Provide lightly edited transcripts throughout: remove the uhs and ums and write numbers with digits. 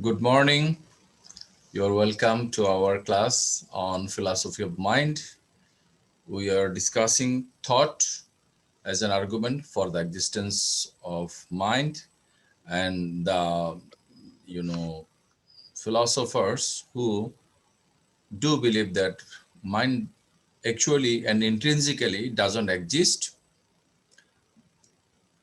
Good morning. You're welcome to our class on philosophy of mind. We are discussing thought as an argument for the existence of mind and the philosophers who do believe that mind actually and intrinsically doesn't exist.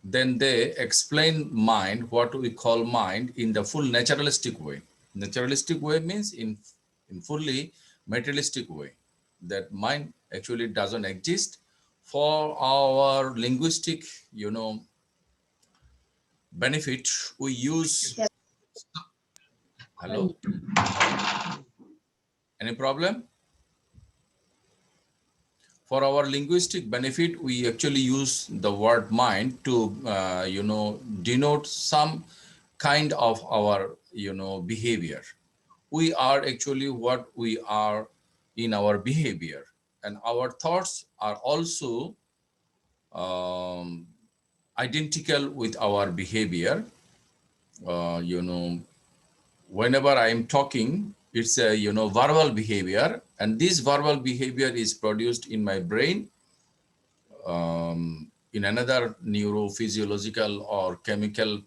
Then they explain mind, what we call mind, in the full naturalistic way. Naturalistic way means in fully materialistic way, that mind actually doesn't exist. For our linguistic, benefit, we use. Hello, any problem? For our linguistic benefit, we actually use the word mind to denote some kind of our behavior. We are actually what we are in our behavior, and our thoughts are also um, identical with our behavior. Whenever I am talking, it's a verbal behavior, and this verbal behavior is produced in my brain in another neurophysiological or chemical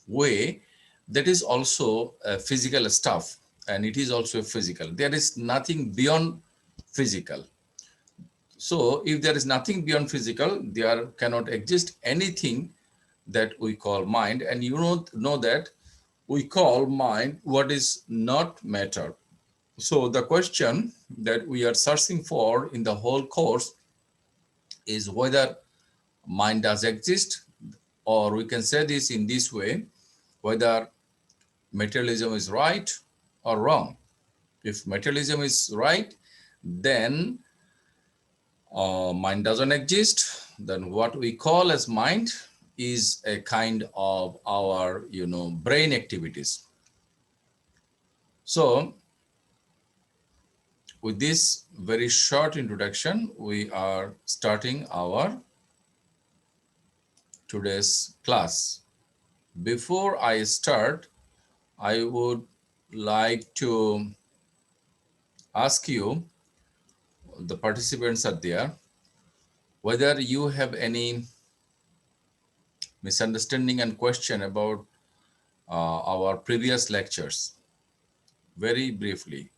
way, that is also physical stuff, and it is also physical. There is nothing beyond physical. So if there is nothing beyond physical, there cannot exist anything that we call mind. And you know that we call mind what is not matter. So the question that we are searching for in the whole course is whether mind does exist, or we can say this in this way, whether materialism is right or wrong. If materialism is right, then mind doesn't exist. Then what we call as mind is a kind of our brain activities. So with this very short introduction, we are starting our today's class. Before I start, I would like to ask you, the participants are there, whether you have any misunderstanding and question about our previous lectures, very briefly.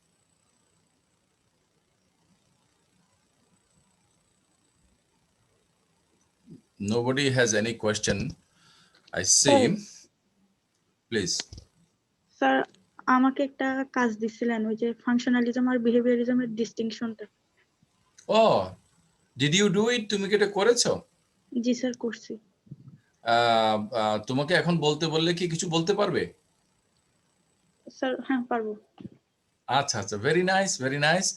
Nobody has any question, I sir see. Please. Sir আমাকে একটা কাজ দিছিলেন ওই যে functionalism আর বিহেভিয়ারিজমের ডিস্টিংশনটা। Oh, did you do it? তুমি কি এটা করেছো? জি স্যার করছি। তোমাকে এখন বলতে বললে কি কিছু বলতে পারবে? স্যার হ্যাঁ পারবো। আচ্ছা আচ্ছা, very nice, very nice.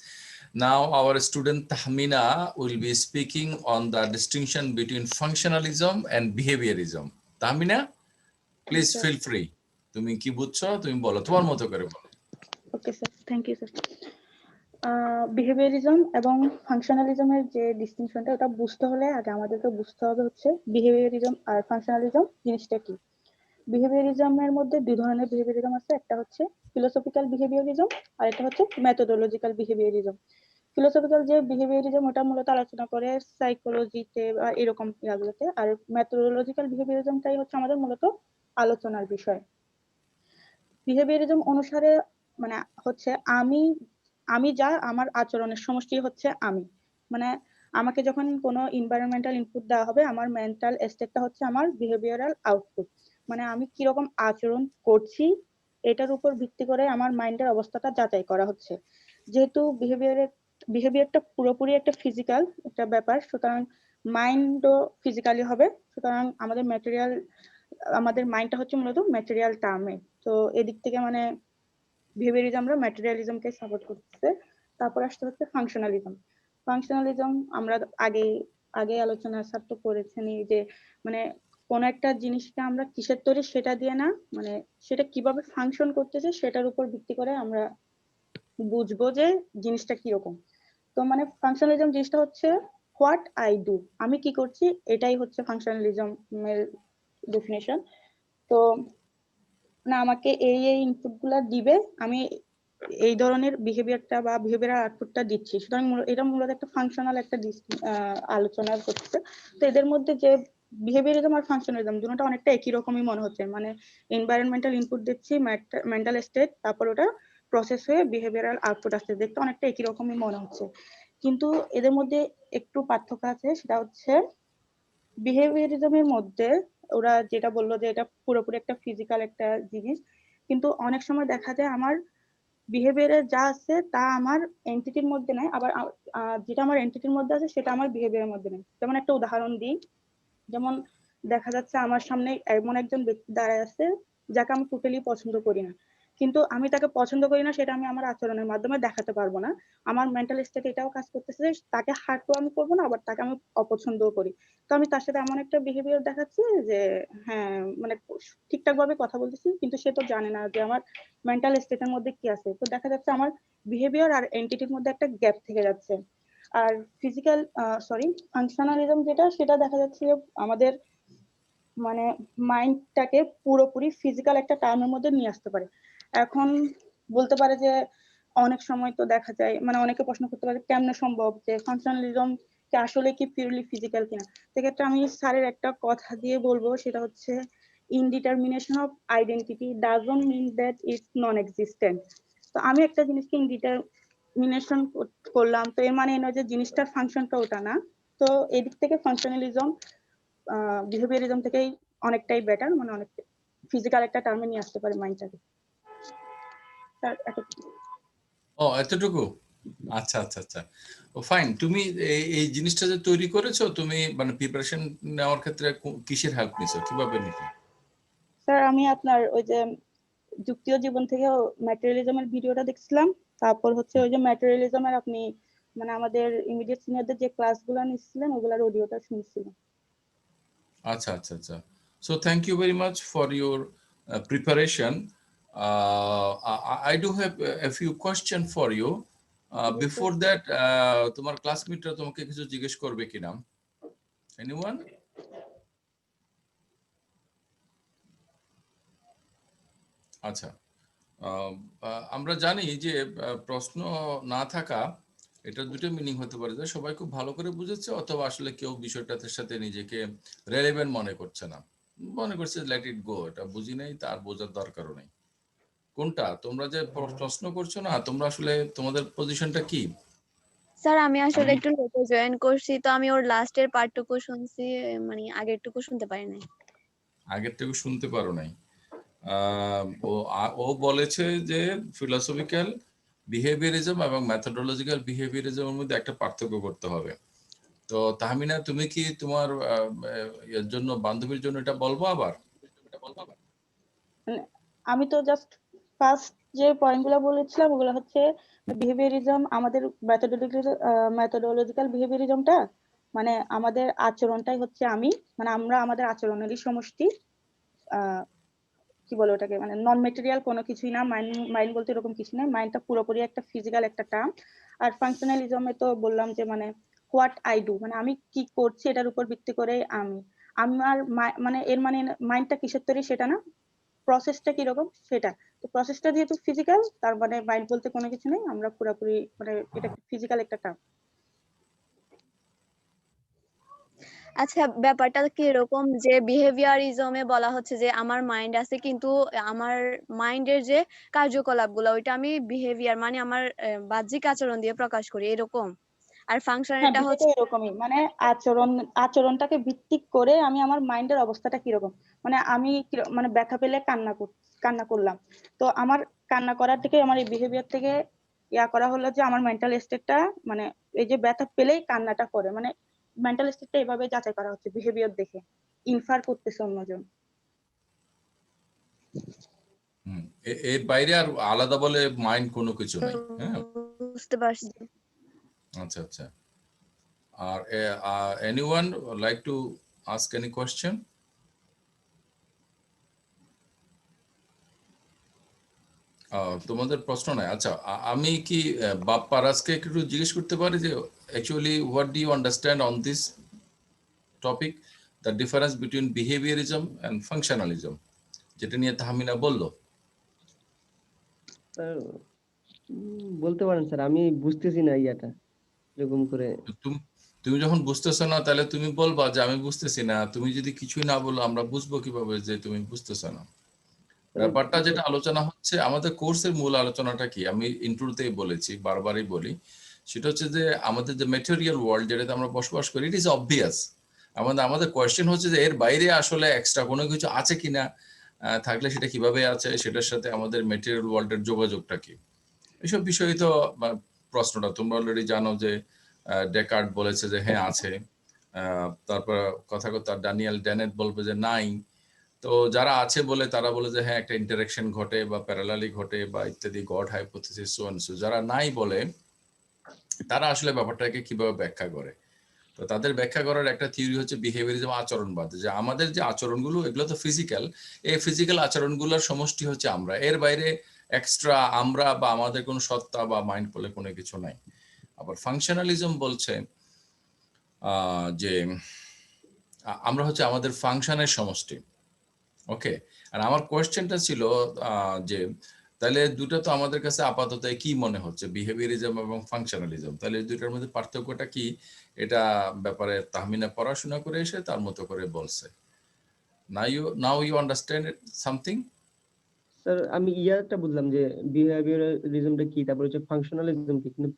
Now our student Tahmina will be speaking on the distinction between functionalism and behaviorism. Tahmina, please sir feel free. তুমি কি বুঝছো তুমি বলো, তোমার মতো করে বলো। Okay sir, thank you sir. Behaviourism এবং ফাংশনালিজমের যে ডিস্টিংশনটা ওটা বুঝতে হলে আগে আমাদেরকে বুঝতে হবে হচ্ছে বিহেভিয়ারিজম আর ফাংশনালিজম জিনিসটা কি। বিহেভিয়ারিজমের মধ্যে দুই ধরনের বিহেভিয়ারিজম আছে, একটা হচ্ছে ফিলোসফিক্যাল বিহেভিয়ারিজম আর একটা হচ্ছে মেথোডোলজিক্যাল বিহেভিয়ারিজম। ফিলোসফিক্যাল যে বিহেভিয়ারিজম ওটা মূলত আলোচনা করে সাইকোলজিতে বা এরকম ইয়াগুলোতে, আর মেথোডোলজিক্যাল বিহেভিয়ারিজমটাই হচ্ছে আমাদের মূলত আলোচনার বিষয়। বিহেভিয়ারিজম অনুসারে মানে হচ্ছে আমি আমি যা আমার আচরণের সমষ্টি হচ্ছে আমি, মানে আমাকে যখন কোনো এনভায়রনমেন্টাল ইনপুট দেওয়া হবে আমার মেন্টাল স্টেটটা হচ্ছে আমার বিহেভিয়ারাল আউটপুট, মানে আমি কিরকম আচরণ করছি এটার উপর ভিত্তি করে আমার মাইন্ডের অবস্থাটা যাচাই করা হচ্ছে। যেহেতু বিহেভিয়ারটা পুরোপুরি একটা ফিজিক্যাল একটা ব্যাপার, সুতরাং মাইন্ডও ফিজিক্যালি হবে, সুতরাং আমাদের মাইন্ডটা হচ্ছে মূলত ম্যাটেরিয়াল টার্মে। তো এদিক থেকে মানে বিহেভিয়ারিজমরা ম্যাটেরিয়ালিজমকে সাপোর্ট করতেছে। তারপর আসতে হচ্ছে ফাংশনালিজম। ফাংশনালিজম আমরা আগে আগে আলোচনা স্যার তো করেছেনই যে মানে কোন একটা জিনিসকে আমরা কিসের তৈরি সেটা দিয়ে না, মানে সেটা কিভাবে ফাংশন করতেছে সেটার উপর ভিত্তি করে আমরা বুঝবো যে জিনিসটা কিরকম। তো মানে ফাংশনালিজম জিনিসটা হচ্ছে হোয়াট আই ডু, আমি কি করছি, এটাই হচ্ছে ফাংশনালিজমের ডেফিনেশন। তো না, আমাকে এই ইনপুট গুলা দিবে, আমি এই ধরনের বিহেভিয়ারটা বা বিহেভিয়ারাল আউটপুটটা দিচ্ছি। সুতরাং এটা মূলত একটা ফাংশনাল একটা আলোচনা করছে। তো এদের মধ্যে যে বিহেভিয়ারিজম আর ফাংশনালিজম দুটোটা অনেকটা একই রকমই মনে হচ্ছে, মানে এনভায়রনমেন্টাল ইনপুট দিচ্ছি, মেন্টাল স্টেট, তারপর ওটা প্রসেস হয়ে বিহেভিয়ারাল আউটপুট আসছে, দেখতে অনেকটা একই রকমই মনে হচ্ছে। কিন্তু এদের মধ্যে একটু পার্থক্য আছে, সেটা হচ্ছে বিহেভিয়ারিজমের মধ্যে ওরা যেটা বললো যে এটা পুরোপুরি একটা ফিজিক্যাল একটা জিনিস, কিন্তু অনেক সময় দেখা যায় আমার বিহেভিয়ারে যা আছে তা আমার এন্টিটির মধ্যে নাই, আবার যেটা আমার এন্টিটির মধ্যে আছে সেটা আমার বিহেভিয়ারের মধ্যে নেই। যেমন একটা উদাহরণ দিই, যেমন দেখা যাচ্ছে আমার সামনে এমন একজন ব্যক্তি দাঁড়ায় আছে যাকে আমি টোটালি পছন্দ করি না, কিন্তু আমি তাকে পছন্দ করি না সেটা আমি আমার আচরণের মাধ্যমে দেখাতে পারবো না। আমার মেন্টাল স্টেট এটাও কাজ করতেছে যে তাকে হার্টও আমি করবো না, আবার তাকে আমি অপছন্দও করি। তো আমি তার সাথে এমন একটা বিহেভিয়ার দেখাচ্ছি যে হ্যাঁ, মানে ঠিকঠাক ভাবে কথা বলতেছি, কিন্তু সে তো জানে না যে আমার মেন্টাল স্টেটের মধ্যে কি আছে। তো দেখা যাচ্ছে আমার বিহেভিয়ার আর এন্টিটির মধ্যে একটা গ্যাপ থেকে যাচ্ছে। আর ফিজিক্যাল ফাংশনালিজম যেটা, সেটা দেখা যাচ্ছে আমাদের মানে মাইন্ডটাকে পুরোপুরি ফিজিক্যাল একটা টার্মের মধ্যে নিয়ে আসতে পারে। এখন বলতে পারে যে অনেক সময় তো দেখা যায়, মানে অনেকে প্রশ্ন করতে পারে কেমনে সম্ভব যে ফাংশনালিজম কি আসলে কি পিওরলি ফিজিক্যাল কিনা। সেক্ষেত্রে আমি স্যারের একটা কথা দিয়ে বলবো, সেটা হচ্ছে indetermination of identity doesn't mean that it's non existent. তো আমি একটা জিনিসকে ইনডিটারমিনেশন করলাম, তো এর মানে নয় যে জিনিসটার ফাংশনটা ওটা না। তো এদিক থেকে ফাংশনালিজম বিহেভিয়ারিজম থেকেই অনেকটাই বেটার, মানে অনেক ফিজিক্যাল একটা টার্মে নিয়ে আসতে পারে মাইন্ডটাকে। ও এতটুকু, আচ্ছা আচ্ছা আচ্ছা, ও ফাইন। তুমি এই জিনিসটা যে তৈরি করেছো, তুমি মানে প্রিপারেশন নেওয়ার ক্ষেত্রে কিসের হেল্প নিছো, কিভাবে নিতে? স্যার আমি আপনার ওই যে যুক্তিয় জীবন থেকে ম্যাটেরিয়ালিজমের ভিডিওটা দেখছিলাম, তারপর হচ্ছে ওই যে ম্যাটেরিয়ালিজমের আপনি মানে আমাদের ইমিডিয়েট সিনিয়রদের যে ক্লাসগুলো নিচ্ছিলেন ওগুলার অডিওটা শুনছিলাম। আচ্ছা আচ্ছা আচ্ছা, so thank you very much for your preparation. I do have a few question for you. Before that, তোমার ক্লাসমেটরা তোমাকে কিছু জিজ্ঞেস করবে কিনা? Anyone? আচ্ছা, আমরা জানি যে প্রশ্ন না থাকা, এটা দুটো মিনিং হতে পারে, যে সবাই খুব ভালো করে বুঝেছে, অথবা আসলে কেউ বিষয়টার সাথে নিজেকে রেলেভেন্ট মনে করছে না, মনে করছে লেট ইট গো, এটা বুঝি নাই, তার বোঝার দরকারও নেই। কোনটা তোমরা যে প্রশ্ন করছো না, তোমরা আসলে তোমাদের পজিশনটা কি? স্যার আমি আসলে একটু লেটে জয়েন করছি, তো আমি ওর লাস্টের পার্টটুকু শুনছি, মানে আগেরটুকু শুনতে পারি নাই। আগের থেকে শুনতে পারো নাই? ও বলেছে যে ফিলোসফিক্যাল বিহেভিয়ারিজম এবং মেথোডোলজিক্যাল বিহেভিয়ারিজমের মধ্যে একটা পার্থক্য করতে হবে। তো তাহমিনা, তুমি কি তোমার এর জন্য, বান্ধবীর জন্য এটা বলবো আবার? আমি তো জাস্ট ফার্স্ট যে পয়েন্টগুলো বলেছিলাম ওগুলো হচ্ছে বিহেভিয়ারিজম, আমাদের মেথোডোলজিক্যাল বিহেভিয়ারিজমটা মানে আমাদের আচরণটাই হচ্ছে আমি, মানে আমরা আমাদের আচরণেরই সমষ্টি। কি বলে ওটাকে, মানে নন মেটেরিয়াল কোনো কিছুই না, মাইন্ড মাইন্ড বলতে এরকম কিছু না, মাইন্ডটা পুরোপুরি একটা ফিজিক্যাল একটা টার্ম। আর ফাংশনালিজমে তো বললাম যে মানে হোয়াট আই ডু, মানে আমি কি করছি এটার উপর ভিত্তি করে আমি আমার মানে এর মানে মাইন্ডটা কিসের তৈরি সেটা না, প্রসেসটা কিরকম সেটা। তো প্রসেসটা যেহেতু ফিজিক্যাল, তার মানে মাইন্ড বলতে কোনো কিছু নেই, আমরা পুরোপুরি মানে এটা ফিজিক্যাল একটা টার্ম। আচ্ছা, ব্যাপারটা কি এরকম যে বিহেভিয়ারিজমে বলা হচ্ছে যে আমার মাইন্ড আছে, কিন্তু আমার মাইন্ডের যে কার্যকলাপগুলো ওইটা আমি বিহেভিয়ার মানে আমার বাহ্যিক আচরণ দিয়ে প্রকাশ করি, এরকম। আর হ্যাঁ, ফাংশনালটা বিষয়টা হচ্ছে এরকমই, মানে আচরণটাকে ভিত্তিক করে আমি আমার মাইন্ডের অবস্থাটা কিরকম, মানে আমি মানে ব্যথা পেলে কান্না করলাম, তো আমার কান্না করার থেকে আমার এই বিহেভিয়ার থেকে করা হলো যে আমার মেন্টাল স্টেটটা, মানে এই যে ব্যথা পেলেই কান্নাটা করে, মানে মেন্টাল স্টেটটা এভাবে যাচাই করা হচ্ছে বিহেভিয়ার দেখে, ইনফার করতেছে অন্যজন। এর বাইরে আর আলাদা বলে মাইন্ড কোনো কিছু নাই। হ্যাঁ, বুঝতে পারছি। আচ্ছা আচ্ছা। আর anyone like to ask any question? তোমাদের প্রশ্ন নাই? আচ্ছা, আমি কি পারাসকে একটু জিজ্ঞেস করতে পারি যে actually what do you understand on this topic, the difference between behaviourism and functionalism? যেটা নিয়ে তাহমিনা বললো? স্যার বলতে পারেন স্যার, আমি বুঝতেছি না ইয়াটা এরকম করে। তুমি তুমি যখন বুঝতেছো না তাহলে তুমি বলবা যে আমি বুঝতেছি না। তুমি যদি কিছুই না বলো আমরা বুঝবো কিভাবে যে তুমি বুঝতেছো না? ব্যাপারটা যেটা আলোচনা হচ্ছে, আমাদের কোর্সের মূল আলোচনাটা কি, আমি ইন্ট্রোতেই বলেছি, বারবারই বলি, সেটা হচ্ছে যে আমাদের যে ম্যাটেরিয়াল ওয়ার্ল্ড যেটাতে আমরা বসবাস করি, ইট ইজ অবভিয়াস। আমাদের কোয়েশ্চেন হচ্ছে যে এর বাইরে আসলে এক্সট্রা কোনো কিছু আছে কিনা, থাকলে সেটা কিভাবে আছে, সেটার সাথে আমাদের ম্যাটেরিয়াল ওয়ার্ল্ডের যোগাযোগটা কি, এসব বিষয়ে তো প্রশ্নটা তোমরা অলরেডি জানো যে ডেকার্ট বলেছে যে হ্যাঁ আছে, তারপর কথা কথা ড্যানিয়েল ডেনেট বলবে যে নাই। তো যারা আছে বলে তারা বলে যে হ্যাঁ একটা ইন্টারাকশন ঘটে বা প্যারালালি ঘটে বা ইত্যাদি, god hypothesis, so and so. যারা নাই বলে তারা আসলে ব্যাপারটাকে কিভাবে ব্যাখ্যা করে? তো তাদের ব্যাখ্যা করার একটা থিওরি হচ্ছে বিহেভিয়ারিজম, আচরণবাদ, যে আমাদের যে আচরণগুলো এগুলো তো ফিজিক্যাল, এই ফিজিক্যাল আচরণগুলোর সমষ্টি হচ্ছে আমরা, এর বাইরে এক্সট্রা আমরা বা আমাদের কোনো সত্তা বা মাইন্ড বলে কোনো কিছু নাই। আবার ফাংশনালিজম বলছে যে আমরা হচ্ছে আমাদের ফাংশনের সমষ্টি। ওকে, আর আমার কোয়েশ্চেনটা ছিল যে তাহলে দুটো তো আমাদের কাছে আপাতত কি মনে হচ্ছে, বিহেভিয়ারিজম এবং ফাংশনালিজম, তাহলে এই দুটোর মধ্যে পার্থক্যটা কি? এটা ব্যাপারে তাহমিনা পড়াশোনা করে এসে তার মতো করে বলছে। Now you understand something? Sir আমি ইয়াটা বুঝলাম যে বিহেভিয়ারিজমটা কি, তারপর হচ্ছে ফাংশনালিজম কি, কিন্তু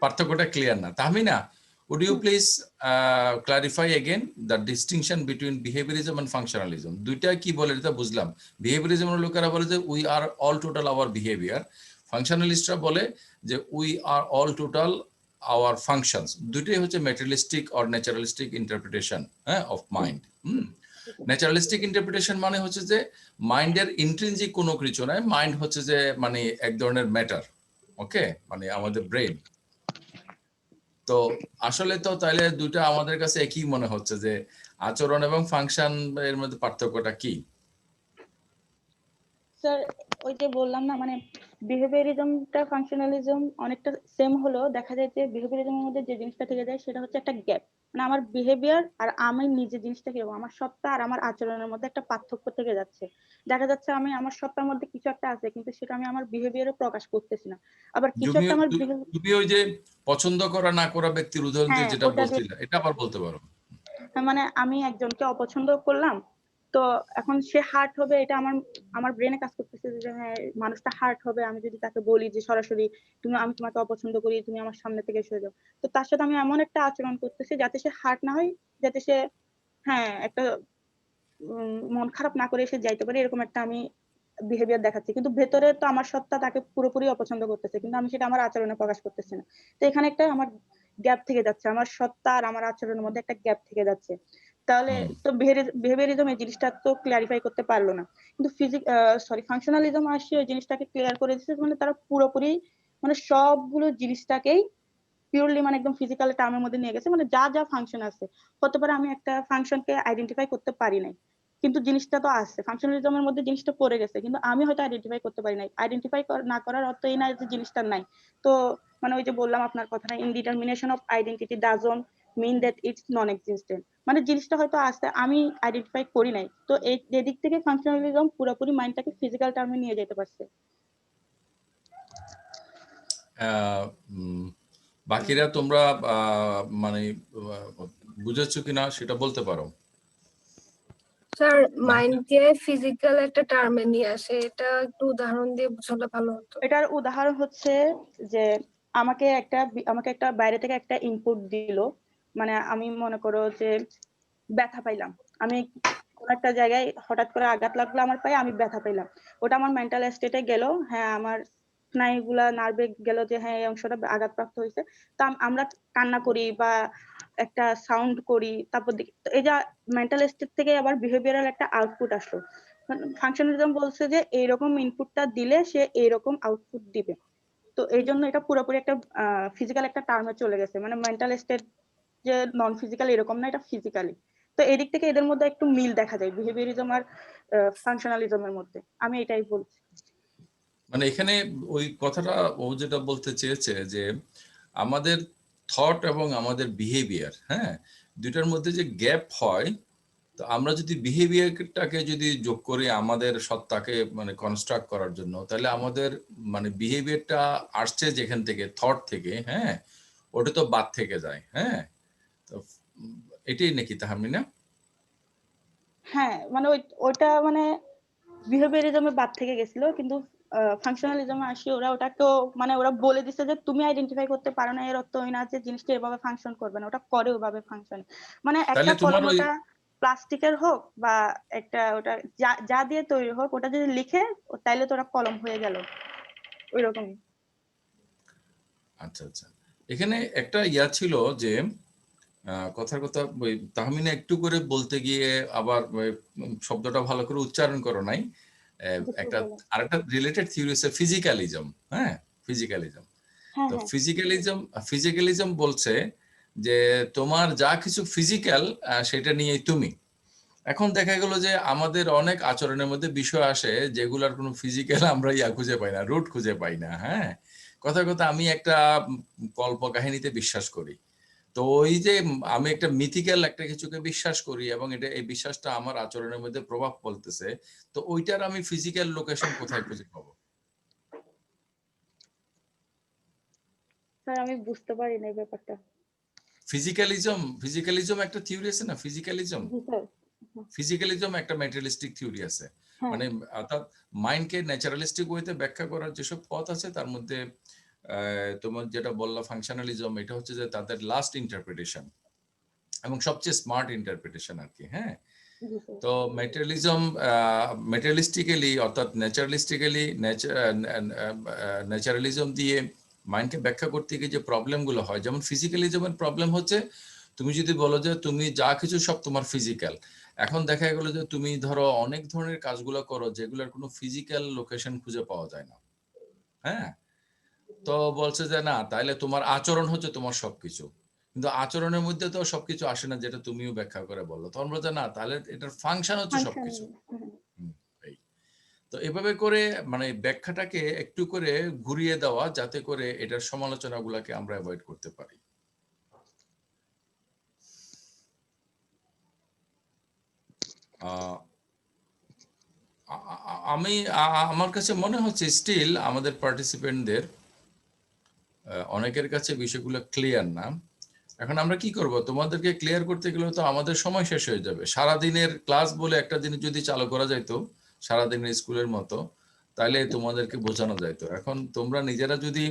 পার্থক্যটা ক্লিয়ার না। Tahmina, would you please clarify again the distinction between behaviorism and functionalism? দুইটা কি বলে এটা বুঝলাম। behaviorism এর লোকেরা বলে যে we are all total our behavior, functionalistরা বলে যে we are all total our functions। দুইটাই হচ্ছে materialistic or naturalistic interpretation of mind। Naturalistic interpretation মানে হচ্ছে যে মাইন্ডের ইন্ট্রিনজিক কোনো কিছু নাই, মাইন্ড হচ্ছে যে মানে এক ধরনের ম্যাটার। ওকে, মানে আমাদের ব্রেন। তো আসলে তো তাইলে দুইটা আমাদের কাছে একই মনে হচ্ছে, যে আচরণ এবং ফাংশন এর মধ্যে পার্থক্যটা কি? স্যার ওই যে বললাম না, মানে বিহেভিয়ারিজমটা ফাংশনালিজম অনেকটা সেম হলো, দেখা যায় যে বিহেভিয়ারিজমের মধ্যে যে জিনিসটা থেকে যায় সেটা হচ্ছে একটা গ্যাপ, মানে আমার বিহেভিয়ার আর আমি নিজে জিনিসটা কিরকম, আমার সত্তা আর আমার আচরণের মধ্যে একটা পার্থক্য থেকে যাচ্ছে। দেখা যাচ্ছে আমি আমার সত্তার মধ্যে কিছু একটা আছে কিন্তু সেটা আমি আমার বিহেভিয়ারে প্রকাশ করতেছি না, আবার কিছু একটা আমার তুমি ওই যে পছন্দ করা না করা ব্যক্তির উদাহরণ দিয়ে যেটা ওটা বলছিলে এটা আবার বলতে পারো? মানে আমি একজনকে অপছন্দ করলাম, তো এখন সে হার্ট হবে, এটা আমার আমার ব্রেনে কাজ করতেছে যে হ্যাঁ মানুষটা হার্ট হবে আমি যদি তাকে বলি যে সরাসরি আমি তোমাকে অপছন্দ করি, তুমি আমার সামনে থেকে সরে যাও। তো তার সাথে আমি এমন একটা আচরণ করতেছি যাতে সে হার্ট না হয়, যাতে সে হ্যাঁ একটা মন খারাপ না করে এসে যাইতে পারে, এরকম একটা আমি বিহেভিয়ার দেখাচ্ছি, কিন্তু ভেতরে তো আমার সত্তা তাকে পুরোপুরি অপছন্দ করতেছে, কিন্তু আমি সেটা আমার আচরণে প্রকাশ করতেছি না। তো এখানে একটা আমার গ্যাপ থেকে যাচ্ছে, আমার সত্তা আর আমার আচরণের মধ্যে একটা গ্যাপ থেকে যাচ্ছে। তাহলে তো বিহেভিয়ারিজম এই জিনিসটা তো ক্লিয়ারিফাই করতে পারলো না, কিন্তু ফাংশনালিজম আসছে ওই জিনিসটাকে ক্লিয়ার করে দিচ্ছে, মানে তারা পুরোপুরি মানে সবগুলো জিনিসটাকেই পিওরলি মানে একদম ফিজিক্যাল টার্মের মধ্যে নিয়ে গেছে, মানে যা যা ফাংশন আছে, হতে পারে আমি একটা ফাংশনকে আইডেন্টিফাই করতে পারি নাই কিন্তু জিনিসটা তো আছে, ফাংশনালিজমের মধ্যে জিনিসটা পড়ে গেছে কিন্তু আমি হয়তো আইডেন্টিফাই করতে পারি নাই। আইডেন্টিফাই না করার অর্থ এই না যে জিনিসটা নাই। তো মানে ওই যে বললাম আপনার কথাটা, indetermination of identity doesn't mean that it's non existent, মানে জিনিসটা হয়তো আছে আমি আইডেন্টিফাই করি নাই। তো এই দিক থেকে ফাংশনালিজম পুরোপুরি মাইন্ডটাকে ফিজিক্যাল টার্মে নিয়ে যেতে পারছে। বাকিরা তোমরা মানে বুঝেছো কিনা সেটা বলতে পারো? স্যার মাইন্ডকে ফিজিক্যাল একটা টার্মে নিয়ে আসে, এটা একটু উদাহরণ দিয়ে বুঝালে ভালো হতো। এটার উদাহরণ হচ্ছে যে আমাকে একটা বাইরে থেকে একটা ইনপুট দিল, মানে আমি মনে করো যে ব্যথা পাইলাম, আমি কোন একটা জায়গায় হঠাৎ করে আঘাত লাগলো আমার পায়ে, আমি ব্যথা পাইলাম, ওটা আমার মেন্টাল স্টেটে গেল, হ্যাঁ আমার স্নায়ুগুলা নার্ভে গেল যে হ্যাঁ এই অংশটা আঘাতপ্রাপ্ত হয়েছে। তা আমরা কান্না করি বা একটা সাউন্ড করি, তারপর এই যে মেন্টাল স্টেট থেকে আবার বিহেভিয়ারাল একটা আউটপুট আসলো। ফাংশনালিজম বলছে যে এইরকম ইনপুটটা দিলে সে এইরকম আউটপুট দিবে। তো এই জন্য এটা পুরোপুরি একটা ফিজিক্যাল একটা টার্মে চলে গেছে, মানে মেন্টাল স্টেট যে নন ফিজিক্যাল এরকম না, এটা ফিজিক্যালি। তো এদিক থেকে এদের মধ্যে একটু মিল দেখা যায় বিহেভিয়ারিজম আর ফাংশনালিজমের মধ্যে, আমি এটাই বলছি। মানে এখানে ওই কথাটা ও যেটা বলতে চেয়েছে যে আমাদের থট এবং আমাদের বিহেভিয়ার, হ্যাঁ, দুইটার মধ্যে যে গ্যাপ হয়, তো আমরা যদি বিহেভিয়ারটাকে যদি যোগ করি আমাদের সত্তাকে মানে কনস্ট্রাক্ট করার জন্য, তাহলে আমাদের মানে বিহেভিয়ারটা আসছে যেখান থেকে, থট থেকে, হ্যাঁ, ওটা তো বাদ থেকে যায়। হ্যাঁ, তো এটাই নাকি তাহমিনা? হ্যাঁ, মানে ওইটা মানে বিহেভিয়ারিজমে বাদ থেকে গেছিল, কিন্তু ফাংশনালিজমে আসি ওরা ওটাকেও মানে ওরা বলে দিচ্ছে যে তুমি আইডেন্টিফাই করতে পারো না, এর অর্থ ওই না যে জিনিসটা এভাবে ফাংশন করবে না, ওটা করে ওভাবে ফাংশন। মানে তাহলে একটা তোমার কলম ওই ওটা প্লাস্টিকের হোক বা একটা ওটা যা যা দিয়ে তৈরি হোক, ওটা যদি লিখে তাইলে তো ওরা কলম হয়ে গেল, ওইরকমই। আচ্ছা আচ্ছা, এখানে একটা ইয়া ছিল যে কথার কথা ওই তাহমিনা একটু করে বলতে গিয়ে আবার ওই শব্দটা ভালো করে উচ্চারণ করো নাই। একটা আরেকটা রিলেটেড থিওরি আছে ফিজিক্যালিজম। হ্যাঁ, ফিজিক্যালিজম। হ্যাঁ তো হ্যাঁ ফিজিক্যালিজম বলছে যে তোমার যা কিছু ফিজিক্যাল সেটা নিয়েই তুমি। এখন দেখা গেল যে আমাদের অনেক আচরণের মধ্যে বিষয় আসে যেগুলোর কোনো ফিজিক্যাল আমরা ইয়া খুঁজে পাই না, রুট খুঁজে পাই না। হ্যাঁ, কথার কথা আমি একটা কল্প কাহিনীতে বিশ্বাস করি। তো ওই যে আমি একটা মিথিক্যাল একটা কিছুকে বিশ্বাস করি এবং এটা এই বিশ্বাসটা আমার আচরণের মধ্যে প্রভাব ফেলতেছে, তো ওইটার আমি ফিজিক্যাল লোকেশন কোথায় খুঁজে পাবো? স্যার, আমি বুঝতে পারি না এই ব্যাপারটা। ফিজিক্যালিজম একটা থিওরি আছে না, ফিজিক্যালিজম। জি স্যার। ফিজিক্যালিজম একটা ম্যাটেরিয়ালিস্টিক থিওরি আছে। হ্যাঁ মানে অর্থাৎ মাইন্ডকে ন্যাচারালিস্টিক ওয়েতে ব্যাখ্যা করার যেসব পথ আছে তার মধ্যে তোমার যেটা বললা ফাংশনালিজম, এটা হচ্ছে যে তাদের লাস্ট ইন্টারপ্রিটেশন এবং সবচেয়ে স্মার্ট ইন্টারপ্রিটেশন আর কি। হ্যাঁ, জি স্যার। তো ম্যাটেরিয়ালিস্টিক্যালি অর্থাৎ ন্যাচারালিজম দিয়ে মাইন্ডকে ব্যাখ্যা করতে গিয়ে যে প্রবলেমগুলো হয়, যেমন ফিজিক্যালিজমের প্রবলেম হচ্ছে তুমি যদি বলো যে তুমি যা কিছু সব তোমার ফিজিক্যাল, এখন দেখা গেলো যে তুমি ধরো অনেক ধরনের কাজগুলো করো যেগুলোর কোনো ফিজিক্যাল লোকেশন খুঁজে পাওয়া যায় না। হ্যাঁ, তো বলছে যে না, তাইলে তোমার আচরণ হচ্ছে তোমার সবকিছু, কিন্তু আচরণের মধ্যে তো সবকিছু আসে না, যেটা তুমিও ব্যাখ্যা করে বললো। তখন বলছে না, তাহলে এটার ফাংশন হচ্ছে ফাংশন। সবকিছু। এই তো এভাবে করে মানে ব্যাখ্যাটাকে একটু করে ঘুরিয়ে দেওয়া যাতে করে এটার সমালোচনাগুলোকে আমরা অ্যাভয়েড করতে পারি। আমি আমার কাছে মনে হচ্ছে স্টিল আমাদের পার্টিসিপেন্টদের অনেকের কাছে বিষয়গুলো ক্লিয়ার না। এখন আমরা কি করব, তোমাদেরকে ক্লিয়ার করতে গেলে তো আমাদের সময় শেষ হয়ে যাবে। সারাদিনের ক্লাস বলে একটা জিনিস যদি চালু করা যাইতো সারাদিনের স্কুলের মতো, তাহলে তোমাদেরকে বোঝানো যাইতো। এখন তোমরা নিজেরা যদি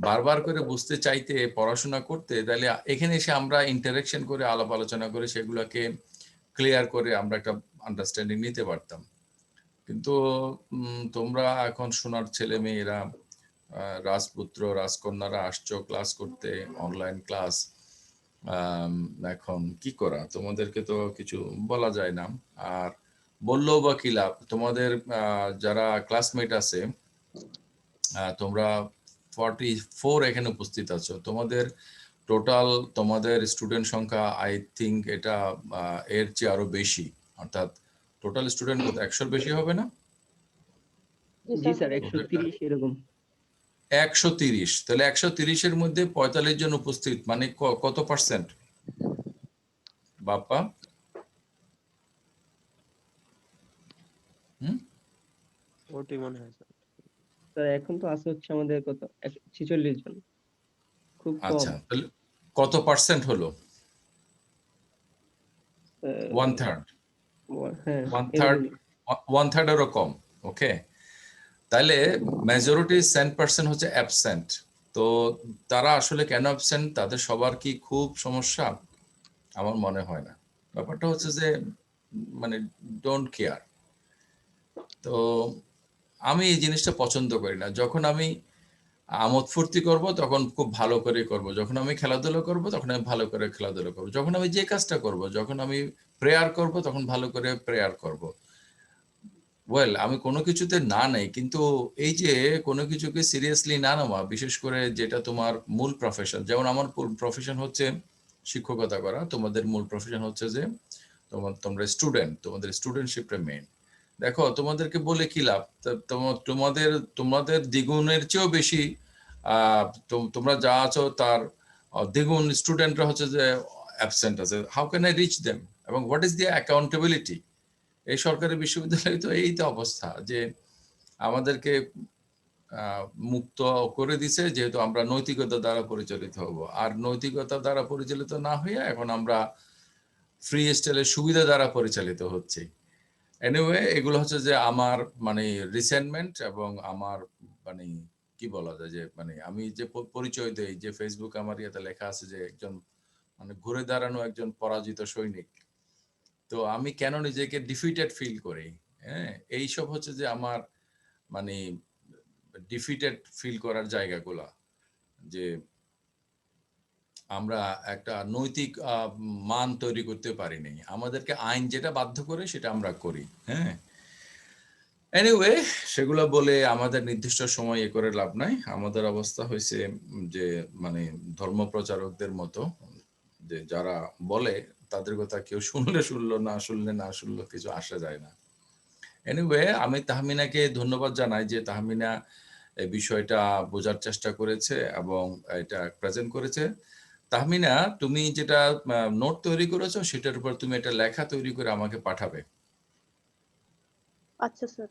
বারবার করে বুঝতে চাইতে, পড়াশোনা করতে, তাহলে এখানে এসে আমরা ইন্টারেকশন করে আলাপ আলোচনা করে সেগুলোকে ক্লিয়ার করে আমরা একটা আন্ডারস্ট্যান্ডিং নিতে পারতাম। কিন্তু তোমরা এখন সোনার ছেলে মেয়েরা, রাজপুত্র রাজকন্যারা আসছো ক্লাস করতে, অনলাইন ক্লাস। এখন কি করা, তোমাদেরকে তো কিছু বলা যায় না। আর বললেও বা কি লাভ, তোমাদের যারা ক্লাসমেট আছে তোমরা 44 এখানে উপস্থিত আছো, তোমাদের টোটাল তোমাদের স্টুডেন্ট সংখ্যা আই থিঙ্ক এটা এর চেয়ে আরো বেশি, অর্থাৎ টোটাল স্টুডেন্ট কত 100-র বেশি হবে না? জি স্যার, 130 এরকম। 130, তাহলে 130-এর মধ্যে 45 জন উপস্থিত, মানে কত পার্সেন্ট বাপ্পা? 40 মনে হয় স্যার। স্যার এখন তো আছে হচ্ছে আমাদের কত 46 জন, খুব কম। আচ্ছা, তাহলে কত পার্সেন্ট হলো? 1/3। হ্যাঁ, 1/3 এরও কম। ওকে, তাহলে মেজরিটি 10% হচ্ছে অ্যাবসেন্ট। তো তারা আসলে কেন অ্যাবসেন্ট, তাদের সবার কি খুব সমস্যা? আমার মনে হয় না। ব্যাপারটা হচ্ছে যে মানে ডোন্ট কেয়ার। তো আমি এই জিনিসটা পছন্দ করি না। যখন আমি আমোদ ফুর্তি করব তখন খুব ভালো করে করব, যখন আমি খেলাধুলা করব তখন আমি ভালো করে খেলাধুলা করব, যখন আমি যে কাজটা করব, যখন আমি প্রেয়ার করব তখন ভালো করে প্রেয়ার করব। ওয়েল, আমি কোনো কিছুতে না নেই, কিন্তু এই যে কোনো কিছুকে সিরিয়াসলি না নেওয়া, বিশেষ করে যেটা তোমার মূল প্রফেশন, যেমন আমার প্রফেশন হচ্ছে শিক্ষকতা করা, তোমাদের মূল প্রফেশন হচ্ছে যে তোমরা স্টুডেন্ট, তোমাদের স্টুডেন্টশিপটা মেইন। দেখো, তোমাদেরকে বলে কি লাভ, তোমাদের দ্বিগুণের চেয়েও বেশি তোমরা যা আছো তার দ্বিগুণ স্টুডেন্টরা হচ্ছে যে অ্যাবসেন্ট আছে। How can I reach them? এবং হোয়াট ইজ দি অ্যাকাউন্টেবিলিটি। এই সরকারি বিশ্ববিদ্যালয়ে তো এই তো অবস্থা যে আমাদেরকে মুক্ত করে দিছে, যেহেতু আমরা নৈতিকতা দ্বারা পরিচালিত হব। আর নৈতিকতা দ্বারা পরিচালিত না হইয়া এখন আমরা ফ্রি স্টাইলের সুবিধা দ্বারা পরিচালিত হচ্ছে। এনিওয়ে, এগুলো হচ্ছে যে আমার মানে রিসেন্টমেন্ট এবং আমার মানে কি বলা যায় যে মানে আমি যে পরিচয় দেই যে ফেসবুক আমার ইয়েতে লেখা আছে যে একজন মানে ঘুরে দাঁড়ানো একজন পরাজিত সৈনিক। তো আমি কেন নিজেকে ডিফিটেড ফিল করি, হ্যাঁ, এইসব হচ্ছে যে আমার মানে ডিফিটেড ফিল করার জায়গাগুলা, যে আমরা একটা নৈতিক মান তৈরি করতে পারিনি। আমাদেরকে আইন যেটা বাধ্য করে সেটা আমরা করি। হ্যাঁ, এনিওয়ে, সেগুলো বলে আমাদের নির্দিষ্ট সময় এ করে লাভ নাই। আমাদের অবস্থা হয়েছে যে মানে ধর্ম প্রচারকদের মতো, যে যারা বলে তাদের কথা কেউ শুনলে শুনলো, না শুনলে না শুনলো, কিছু আসা যায় না। এনিওয়ে, আমি তাহমিনাকে ধন্যবাদ জানাই যে তাহমিনা এই বিষয়টা বোঝার চেষ্টা করেছে এবং এটা প্রেজেন্ট করেছে। তাহমিনা, তুমি যেটা নোট তৈরি করেছো সেটার উপর তুমি একটা লেখা তৈরি করে আমাকে পাঠাবে। আচ্ছা স্যার।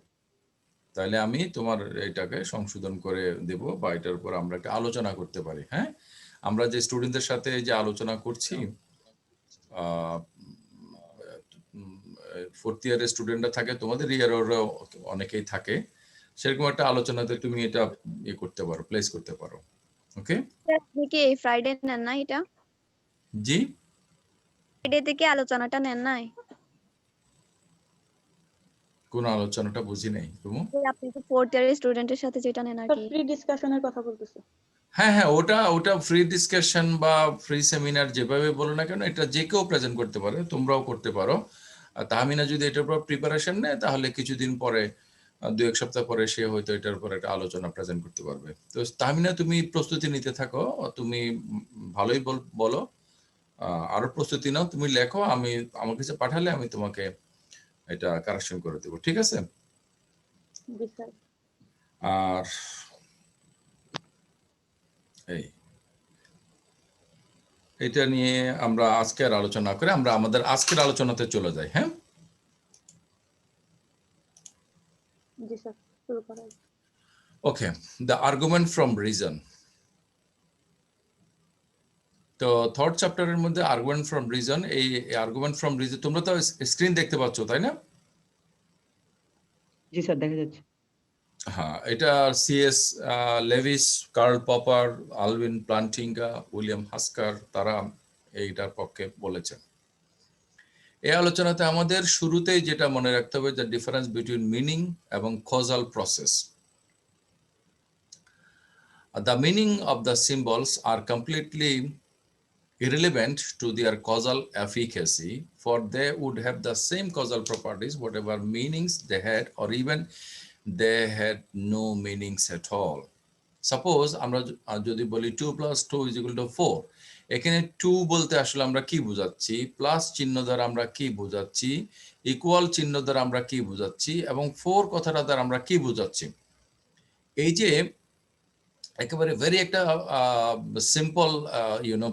তাহলে আমি তোমার এটাকে সংশোধন করে দেব বা এটার উপর আমরা একটা আলোচনা করতে পারি। হ্যাঁ, আমরা যে স্টুডেন্টদের সাথে যে আলোচনা করছি, ফোর্থ ইয়ারের স্টুডেন্টরা থাকে, তোমাদের ইয়ারেরও অনেকেই থাকে, সেরকম একটা আলোচনাতে তুমি এটা ইয়ে করতে পারো, প্লেস করতে পারো। ওকে, আপনি কি এই ফ্রাইডে নেন না এটা? জি, ফ্রাইডে থেকে আলোচনাটা নেন নাই? কোন আলোচনাটা বুঝি নাই তুমি? এই আপনি তো ফোর্থ ইয়ারের স্টুডেন্টের সাথে যেটা নেন আর স্যার কি। ফ্রি ডিসকাশনের কথা বলতেছি। হ্যাঁ হ্যাঁ, ওটা ফ্রি ডিসকাশন বা ফ্রি সেমিনার যেভাবে বলো না কেন, এটা যে কেউ প্রেজেন্ট করতে পারে, তোমরাও করতে পারো। আর তাহমিনা যদি এটার উপর প্রিপারেশন নেয় তাহলে কিছুদিন পরে, 2-1 সপ্তাহ পরে সে হয়তো এটার উপর একটা আলোচনা প্রেজেন্ট করতে পারবে। তো তাহমিনা, তুমি প্রস্তুতি নিতে থাকো, তুমি ভালোই বলো, আরো প্রস্তুতি নাও, তুমি লেখো, আমি আমার কাছে পাঠালে আমি তোমাকে এটা কারেকশন করে দেবো, ঠিক আছে? জি স্যার। আর এটা নিয়ে আমরা আজকে আর আলোচনা করে আমরা আমাদের আজকের আলোচনাতে চলে যাই। হ্যাঁ, জি স্যার, শুরু করা। ওকে, দ্য আর্গুমেন্ট ফ্রম রিজন। তো থার্ড চ্যাপ্টারের মধ্যে আর্গুমেন্ট ফ্রম রিজন, এই আর্গুমেন্ট ফ্রম রিজন তোমরা তো স্ক্রিন দেখতে পাচ্ছ, তাই না? জি স্যার, দেখা যাচ্ছে। হ্যাঁ, এটা CS Lewis, Karl Popper, Alvin Plantinga, William Hasker, তারা এইটার পক্ষে বলেছেন। এই আলোচনাতে আমাদের শুরুতেই যেটা মনে রাখতে হবে, দ্য ডিফারেন্স বিটুইন মিনিং এবং causal process. The meaning of the symbols are completely irrelevant to their causal efficacy, for they would have the same causal properties whatever meanings they had, or even they had no meanings at all. Suppose আমরা যদি বলি 2 + 2 = 4, এখানে 2 বলতে আসলে আমরা কি বোঝাচ্ছি, plus চিহ্ন দ্বারা আমরা কি বোঝাচ্ছি, ইকুয়াল চিহ্ন দ্বারা আমরা কি বোঝাচ্ছি, এবং 4 কথাটা দ্বারা আমরা কি বোঝাচ্ছি, এই যে একেবারে ভেরি একটা সিম্পল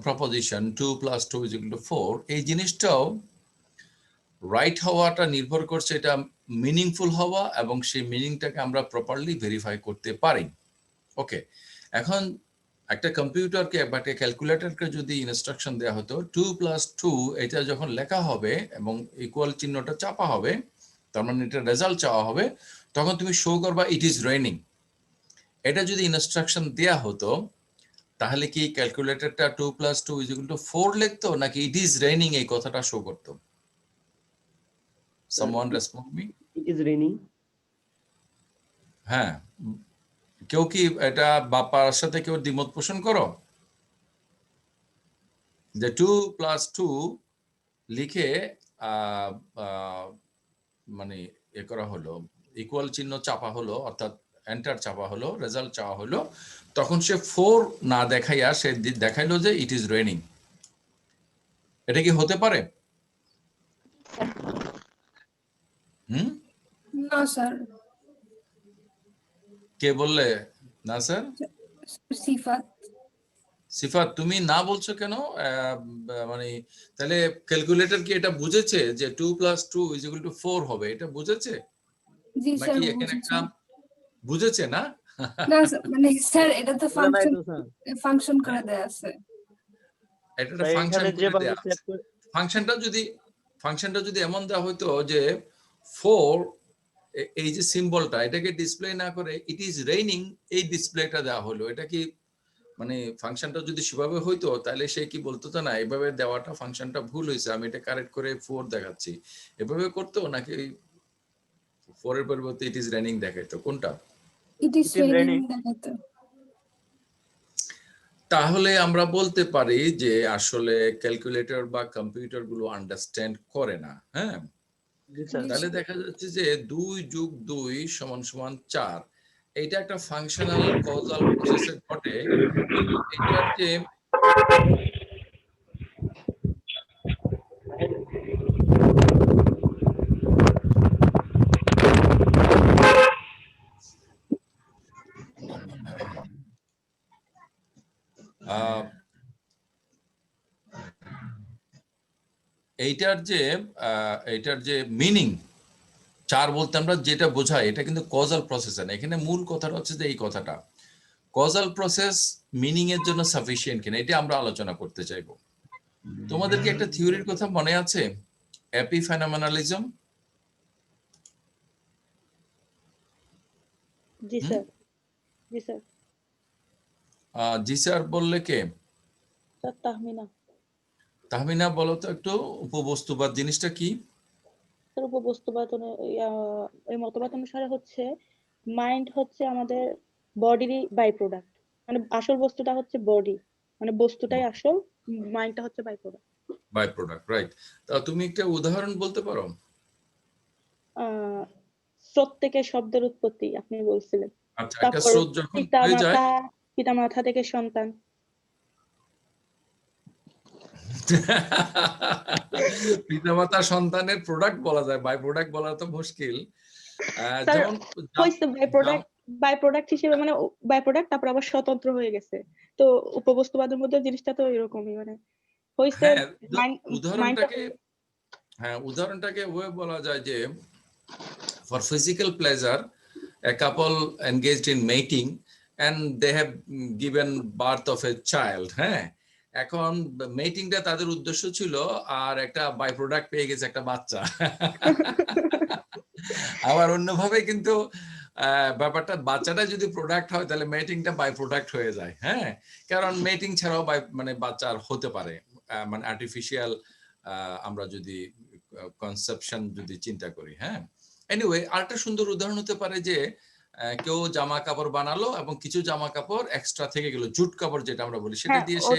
প্রপোজিশন 2 + 2 = 4, এই জিনিসটাও রাইট হওয়াটা নির্ভর করছে এটা মিনিংফুল হওয়া এবং সেই মিনিংটাকে আমরা প্রপারলি ভেরিফাই করতে পারি। ওকে, এখন একটা কম্পিউটারকে বা একটা ক্যালকুলেটরকে যদি ইনস্ট্রাকশন দেওয়া হতো 2 + 2, এটা যখন লেখা হবে এবং ইকুয়াল চিহ্নটা চাপা হবে, তার মানে এটা রেজাল্ট চাওয়া হবে, তখন তুমি শো করবা ইট ইজ রেইনিং। এটা যদি ইনস্ট্রাকশন দেয়া হতো তাহলে কি ক্যালকুলেটরটা 2 + 2 = 4 লিখতো, নাকি ইট ইজ রেইনিং এই কথাটা শো করতো? Someone respond me. It is raining. হ্যাঁ, কেউ কি এটা বাপার সাথে কেউ দ্বিমত পোষণ করো যে 2 + 2 লিখে মানে এ করা হলো, ইকুয়াল চিহ্ন চাপা হলো, অর্থাৎ এন্টার চাপা হলো, রেজাল্ট চাওয়া হলো, তখন সে 4 না দেখাইয়া সে দেখাইলো যে ইট ইজ রেইনিং। এটা কি হতে পারে? না স্যার। কে বললে না স্যার? সিফাত। সিফাত তুমি না বলছো কেন? মানে তাহলে ক্যালকুলেটর কি এটা বুঝেছে যে 2 + 2 = 4 হবে? এটা বুঝেছে জি স্যার নাকি এখানে একটা বুঝেছে না? না মানে স্যার এটা তো বুঝে নাই তো স্যার। ফাংশন করে দেয়া আছে। এটা একটা তাই ফাংশন এখানে করে যেভাবে দেয়া সেট আছে। করে ফাংশনটা যদি এমন দেওয়া হতো যে 4 এই যে সিম্বলটা এটাকে ডিসপ্লে না করে ইট ইজ রেইনিং এই ডিসপ্লেটা দেওয়া হলো, এটা কি মানে ফাংশনটা যদি সেভাবে হইতো তাহলে সে কি বলতো তো না এভাবে দেওয়াটা ফাংশনটা ভুল হয়েছে, আমি এটা কারেক্ট করে 4 দেখাচ্ছি, এভাবে করতো নাকি 4 এর পরিবর্তে ইট ইজ রেইনিং দেখাইতো? কোনটা? It is It is raining raining. দেখাতো। তাহলে আমরা বলতে পারি যে আসলে ক্যালকুলেটর বা কম্পিউটার গুলো আন্ডারস্ট্যান্ড করে না। হ্যাঁ, জি স্যার। তাহলে দেখা যাচ্ছে যে 2 + 2 = 4, এটা একটা ফাংশনাল কজাল প্রসেসে ঘটে, কিন্তু এটার যে এইটার যে মিনিং 4 বলতে আমরা যেটা বোঝাই এটা কিন্তু কজাল প্রসেস না। এখানে মূল কথাটা হচ্ছে যে এই কথাটা কজাল প্রসেস মিনিং এর জন্য সাফিসিয়েন্ট কিনা এটা আমরা আলোচনা করতে চাইবো। তোমাদের কি একটা থিওরির কথা মনে আছে, এপিফেনোমেনালিজম? জি স্যার। জি স্যার। জি স্যার বললে কে? স্যার তাহমিনা। তাহমিনা বলো তো একটু, উপবস্তুবাদ জিনিসটা কি? স্যার উপবস্তুবাদ এই মতবাদ অনুসারে হচ্ছে মাইন্ড হচ্ছে আমাদের বডিরই বাই প্রোডাক্ট, মানে আসল বস্তুটা হচ্ছে বডি, মানে বস্তুটাই আসল, মাইন্ডটা হচ্ছে by product. By product, right. তা তুমি একটা উদাহরণ বলতে পারো? স্রোত থেকে শব্দের উৎপত্তি আপনি বলছিলেন। আচ্ছা, একটা তারপর স্রোত যখন পিতা হয়ে যায়, মাতা, পিতা মাতা থেকে সন্তান। পিতামাতা সন্তানের প্রোডাক্ট বলা যায়, বাই প্রোডাক্ট বলা তো মুশকিল। স্যার যেমন হয়েছে বাই প্রোডাক্ট হিসেবে, মানে বাই প্রোডাক্ট তারপর আবার স্বতন্ত্র হয়ে গেছে। তো উপবস্তুবাদের মধ্যে জিনিসটা তো এরকমই, মানে হয়েছে হ্যাঁ, মাইন্ডটা। উদাহরণটাকে ওয়ে বলা যায় যে for physical pleasure a couple engaged in mating and they have given birth of a child. হ্যাঁ, এখন মেটিংটা তাদের উদ্দেশ্য ছিল আর একটা বাই প্রোডাক্ট পেয়ে গেছে একটা বাচ্চা। আবার অন্যভাবে কিন্তু ব্যাপারটা বাচ্চাটা যদি প্রোডাক্ট হয় তাহলে মেটিংটা বাই প্রোডাক্ট হয়ে যায়। হ্যাঁ, কারণ মেটিং ছাড়াও মানে বাচ্চা আর হতে পারে, মানে আর্টিফিশিয়াল আমরা যদি কনসেপশন যদি চিন্তা করি। হ্যাঁ, এনিওয়ে আরেকটা সুন্দর উদাহরণ হতে পারে যে কেউ জামা কাপড় বানালো এবং কিছু জামা কাপড় এক্সট্রা থেকে গেল, জুট কাপড় যেটা আমরা বলি, সেটা দিয়ে সে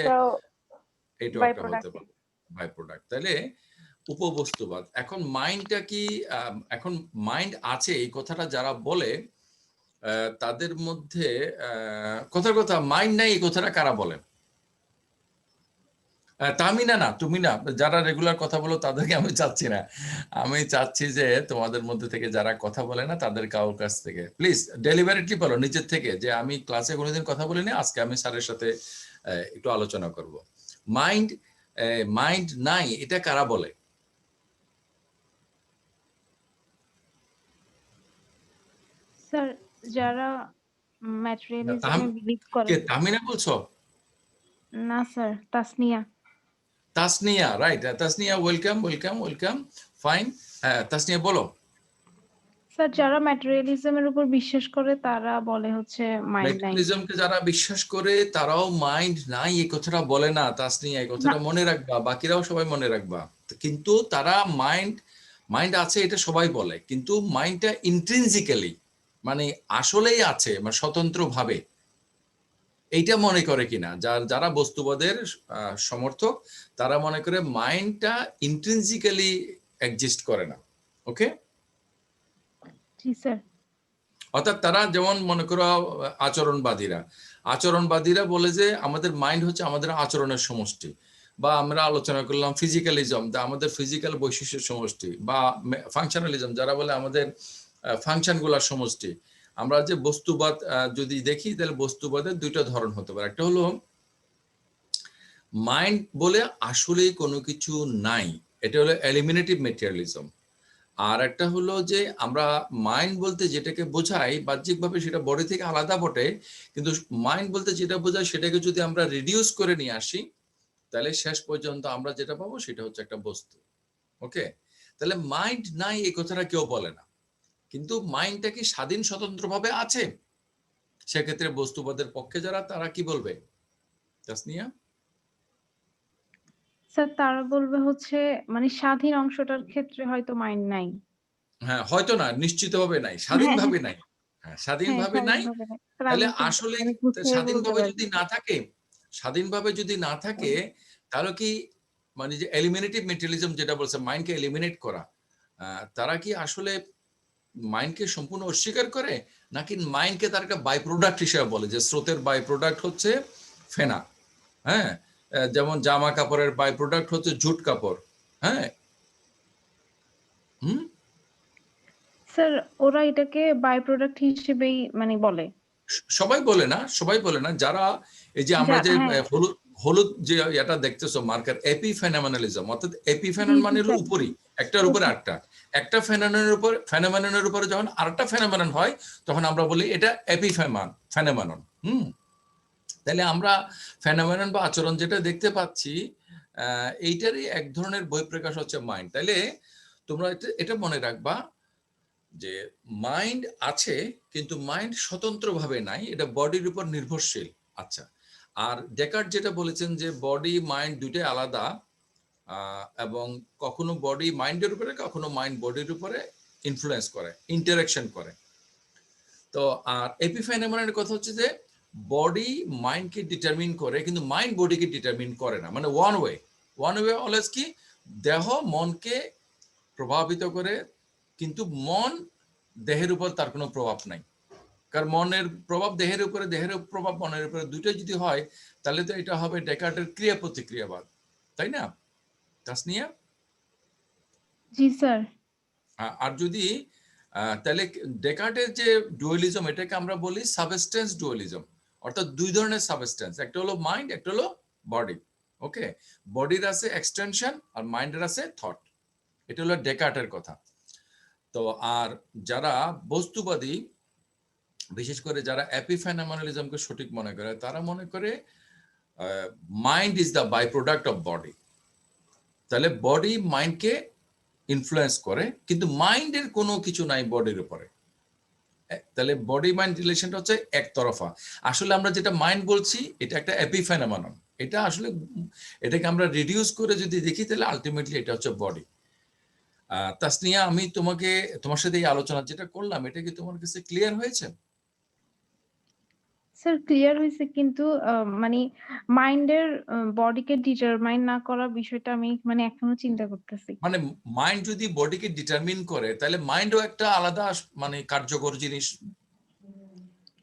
এটাও একটা হতে পারে বাই প্রোডাক্ট। তাহলে উপবস্তুবাদ। এখন মাইন্ডটা কি, এখন মাইন্ড আছে এই কথাটা যারা বলে তাদের মধ্যে কথার কথা মাইন্ড নাই এই কথাটা কারা বলে? তামিনা না, তুমি না, যারা রেগুলার কথা বলো তাদেরকে আমি চাচ্ছি না, আমি চাচ্ছি যে তোমাদের মধ্যে থেকে যারা কথা বলে না তাদের কারোর কাছ থেকে প্লিজ ডেলিভারেটলি বলো নিজের থেকে যে আমি ক্লাসে কোনোদিন কথা বলিনি, আজকে আমি স্যারের সাথে একটু আলোচনা করব। মাইন্ড নাই এটা কারা বলে? স্যার যারা ম্যাটেরিয়ালিজমে বিলিভ করে। কে তামিনা বলছো? না sir, Tasnia. Tasnia, right. Tasnia, welcome, fine. Tasnia বলো। স্যার যারা ম্যাটেরিয়ালিজমের উপর বিশ্বাস করে তারা বলে হচ্ছে মাইন্ড নাই। ম্যাটেরিয়ালিজমকে যারা বিশ্বাস করে তারাও মাইন্ড নাই এই কথাটা বলে না। তাসনিয়া এই কথাটা মনে রাখবা, বাকিরাও সবাই মনে রাখবা। কিন্তু তারা মাইন্ড আছে এটা সবাই বলে, কিন্তু মাইন্ডটা ইন্ট্রিনজিক্যালি মানে আসলেই আছে, মানে স্বতন্ত্রভাবে, এইটা মনে করে কিনা যারা বস্তুবাদের সমর্থক তারা মনে করে মাইন্ডটা ইন্ট্রিনজিক্যালি এক্সিস্ট করে না। ওকে, জি স্যার। অর্থাৎ তারা যেমন মনে করো আচরণবাদীরা বলে যে আমাদের মাইন্ড হচ্ছে আমাদের আচরণের সমষ্টি, বা আমরা আলোচনা করলাম ফিজিক্যালিজম, আমাদের ফিজিক্যাল বৈশিষ্ট্যের সমষ্টি, বা ফাংশনালিজম যারা বলে আমাদের ফাংশনগুলোর সমষ্টি। আমরা যে বস্তুবাদ যদি দেখি তাহলে বস্তুবাদের দুইটা ধরন হতে পারে, একটা হলো মাইন্ড বলে আসলে কোনো কিছু নাই, এটা হলো এলিমিনেটিভ ম্যাটেরিয়ালিজম। আর একটা হলো যে আমরা মাইন্ড বলতে যেটাকে বোঝাই বাহ্যিকভাবে সেটা বডি থেকে আলাদা বটে, কিন্তু মাইন্ড বলতে যেটা বোঝায় সেটাকে যদি আমরা রিডিউস করে নিয়ে আসি তাহলে শেষ পর্যন্ত আমরা যেটা পাবো সেটা হচ্ছে একটা বস্তু। ওকে, তাহলে মাইন্ড নাই এই কথাটা কেউ বলে না, কিন্তু মাইন্ডটা কি স্বাধীন স্বতন্ত্রভাবে আছে? সেক্ষেত্রে বস্তুবাদের পক্ষে যারা তারা কি বলবে তাসনিয়া? স্যার তারা বলবে হচ্ছে মানে স্বাধীন অংশটার ক্ষেত্রে হয়তো মাইন্ড নাই। হ্যাঁ, হয়তো না, নিশ্চিতভাবে নাই, হ্যাঁ স্বাধীনভাবে নাই। হ্যাঁ, হ্যাঁ স্বাধীনভাবে নাই। স্বাধীনভাবে নাই। স্যার তাহলে আমি খুব আসলে মানে গুছিয়ে বলতে স্বাধীনভাবে পারছি যদি না। না থাকে, স্বাধীনভাবে যদি না থাকে তাহলে কি মানে যে এলিমিনেটিভ ম্যাটেরিয়ালিজম যেটা বলছে মাইন্ডকে এলিমিনেট করা, তারা কি আসলে মাইন্ডকে সম্পূর্ণ অস্বীকার করে, নাকি মাইন্ডকে তার একটা বাই প্রোডাক্ট হিসেবে বলে যে স্রোতের বাই প্রোডাক্ট হচ্ছে ফেনা? হ্যাঁ, যেমন জামা কাপড়ের বাই প্রোডাক্ট হচ্ছে জুট কাপড়। হ্যাঁ, হুম, স্যার ওরা এটাকে বাই প্রোডাক্ট হিসেবেই মানে বলে। সবাই বলে না, সবাই বলে না। যারা এই যে আমরা যে হ্যাঁ হলুদ হলুদ যে এটা দেখতেছো মার্কার, এপিফেনোমেনালিজম, অর্থাৎ জি এপিফেনন মানে জি হলো স্যার। উপরি, একটার উপরে আরেকটা, একটা ফেনোমেননের উপরে যখন আরেকটা ফেনোমেনন হয় তখন আমরা বলি এটা ফেনোমেনন। তাহলে আমরা ফেনোমেনন বা আচরণ যেটা দেখতে পাচ্ছি এইটারই এক ধরনের বহিঃপ্রকাশ হচ্ছে মাইন্ড। তাইলে তোমরা এটা মনে রাখবা যে মাইন্ড আছে, কিন্তু মাইন্ড স্বতন্ত্রভাবে নাই, এটা বডির উপর নির্ভরশীল। আচ্ছা, আর ডেকার্ট যেটা বলেছেন যে বডি মাইন্ড দুইটাই আলাদা, এবং কখনো বডি মাইন্ডের উপরে, কখনো মাইন্ড বডির উপরে ইনফ্লুয়েন্স করে, ইন্টারাকশন করে। তো আর এপিফেনোমেননের কথা হচ্ছে যে বডি মাইন্ডকে ডিটারমিন করে, কিন্তু মাইন্ড বডিকে ডিটারমিন করে না। মানে ওয়ান ওয়ে অলওয়েজ কি দেহ মনকে প্রভাবিত করে, কিন্তু মন দেহের উপর তার কোনো প্রভাব নাই। কারণ মনের প্রভাব দেহের উপরে, দেহের প্রভাব মনের উপরে, দুটোই যদি হয় তাহলে তো এটা হবে ডেকার্টের ক্রিয়া প্রতিক্রিয়াবাদ, তাই না তাসনিয়া? জি স্যার। আর যদি তাহলে ডেকার্টের যে ডুয়ালিজম এটাকে আমরা বলি সাবস্টেন্স ডুয়ালিজম, অর্থাৎ দুই ধরনের সাবস্টেন্স, একটা হলো মাইন্ড, একটা হলো বডি। ওকে, বডির আছে এক্সটেনশন আর মাইন্ডের আছে থট। এটা হলো ডেকার্টের কথা। তো আর যারা বস্তুবাদী, বিশেষ করে যারা এপিফেনোমেনালিজমকে সঠিক মনে করে, তারা মনে করে mind is the by product of body. তাহলে বডি মাইন্ডকে ইনফ্লুয়েন্স করে, কিন্তু মাইন্ডের কোনো কিছু নাই বডির উপরে। তাহলে বডি মাইন্ড রিলেশনটা হচ্ছে একতরফা। আসলে আমরা যেটা মাইন্ড বলছি এটা একটা এপিফেনোমেনন। এটা আসলে এটাকে আমরা রিডিউস করে যদি দেখি তাহলে আলটিমেটলি এটা হচ্ছে বডি। তাসনিয়া, আমি তোমার সাথে এই আলোচনা যেটা করলাম এটা কি তোমার কাছে ক্লিয়ার হয়েছে? স্যার ক্লিয়ার হয়েছে, কিন্তু মানে মাইন্ডের বডিকে ডিটারমাইন না করার বিষয়টা আমি মানে এখনো চিন্তা করতেছি। মানে মাইন্ড যদি বডিকে ডিটারমিন করে তাহলে মাইন্ডও একটা আলাদা মানে কার্যকর জিনিস।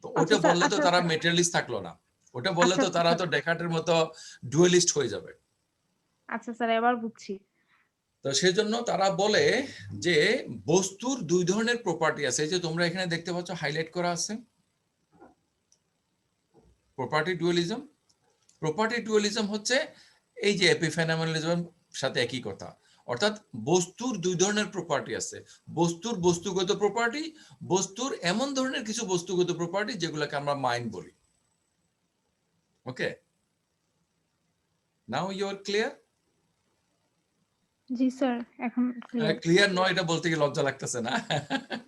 তো আচ্ছা ওটা স্যার, বললে তো আচ্ছা তারা স্যার, মেটেরিয়ালিস্ট থাকলো না, ওটা বললে আচ্ছা তো আচ্ছা তারা স্যার, তো ডেকার্টের মতো ডুয়ালিস্ট হয়ে যাবে। আচ্ছা স্যার এবার বুঝছি। তো সেজন্য তারা বলে যে বস্তুর দুই ধরনের প্রপার্টি আছে। এই যে তোমরা এখানে দেখতে পাচ্ছ হাইলাইট করা আছে প্রপার্টি ডুয়ালিজম। প্রপার্টি ডুয়ালিজম হচ্ছে এই যে এপিফেনোমেনালিজম সাথে একই কথা, অর্থাৎ বস্তুর দুই ধরনের প্রপার্টি আছে। বস্তুর বস্তুগত প্রপার্টি, বস্তুর এমন ধরনের কিছু বস্তুগত প্রপার্টি যেগুলোকে আমরা মাইন্ড বলি। Okay, now you are clear? জি স্যার, এখন ক্লিয়ার। ক্লিয়ার নয় এটা বলতে গিয়ে লজ্জা লাগতেছে না?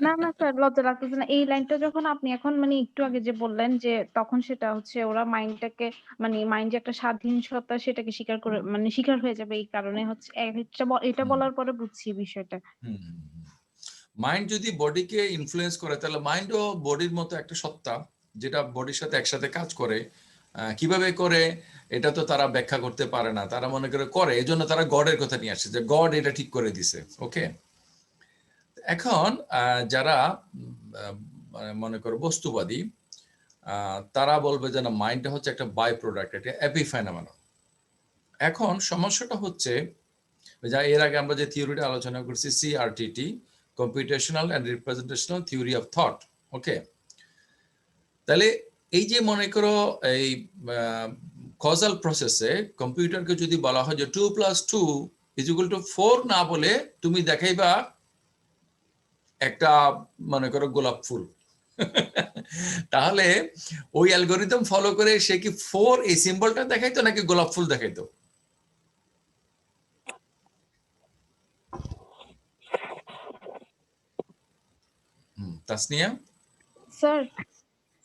না না স্যার, লজ্জা লাগতেছে না। এই লাইনটা যখন আপনি এখন মানে একটু আগে যে বললেন যে তখন সেটা হচ্ছে ওরা মাইন্ডটাকে মানে মাইন্ড যে একটা স্বাধীন সত্তা সেটাকে স্বীকার করে মানে স্বীকার হয়ে যাবে, এই কারণে হচ্ছে এটা বলার পরে বুঝছি বিষয়টা। মাইন্ড যদি বডিকে ইনফ্লুয়েন্স করে তাহলে মাইন্ডও বডির মতো একটা সত্তা যেটা বডির সাথে একসাথে কাজ করে। কিভাবে করে এটা তো তারা ব্যাখ্যা করতে পারে না, তারা মনে করে এজন্য তারা গডের কথা নিয়ে আসছে যে গড এটা ঠিক করে দিছে। ওকে, এখন যারা মনে করো বস্তুবাদী, তারা বলবে যে না, মাইন্ডটা হচ্ছে একটা বাই প্রোডাক্ট, এটা এপিফেনোমেনন। এখন সমস্যাটা হচ্ছে যা এর আগে আমরা যে থিওরিটা আলোচনা করছি, CRTT, computational and representational theory of thought. Okay, তাহলে এই যে মনে করো এই কজাল প্রসেসে কম্পিউটারকে যদি বলা হয় যে 2 + 2 = 4 না বলে তুমি দেখাইবা একটা মনে করো গোলাপ ফুল, তাহলে ওই অ্যালগরিদম ফলো করে সে কি 4 এই সিম্বলটা দেখাইতো নাকি গোলাপ ফুল দেখাইতো? তাসনিয়া? স্যার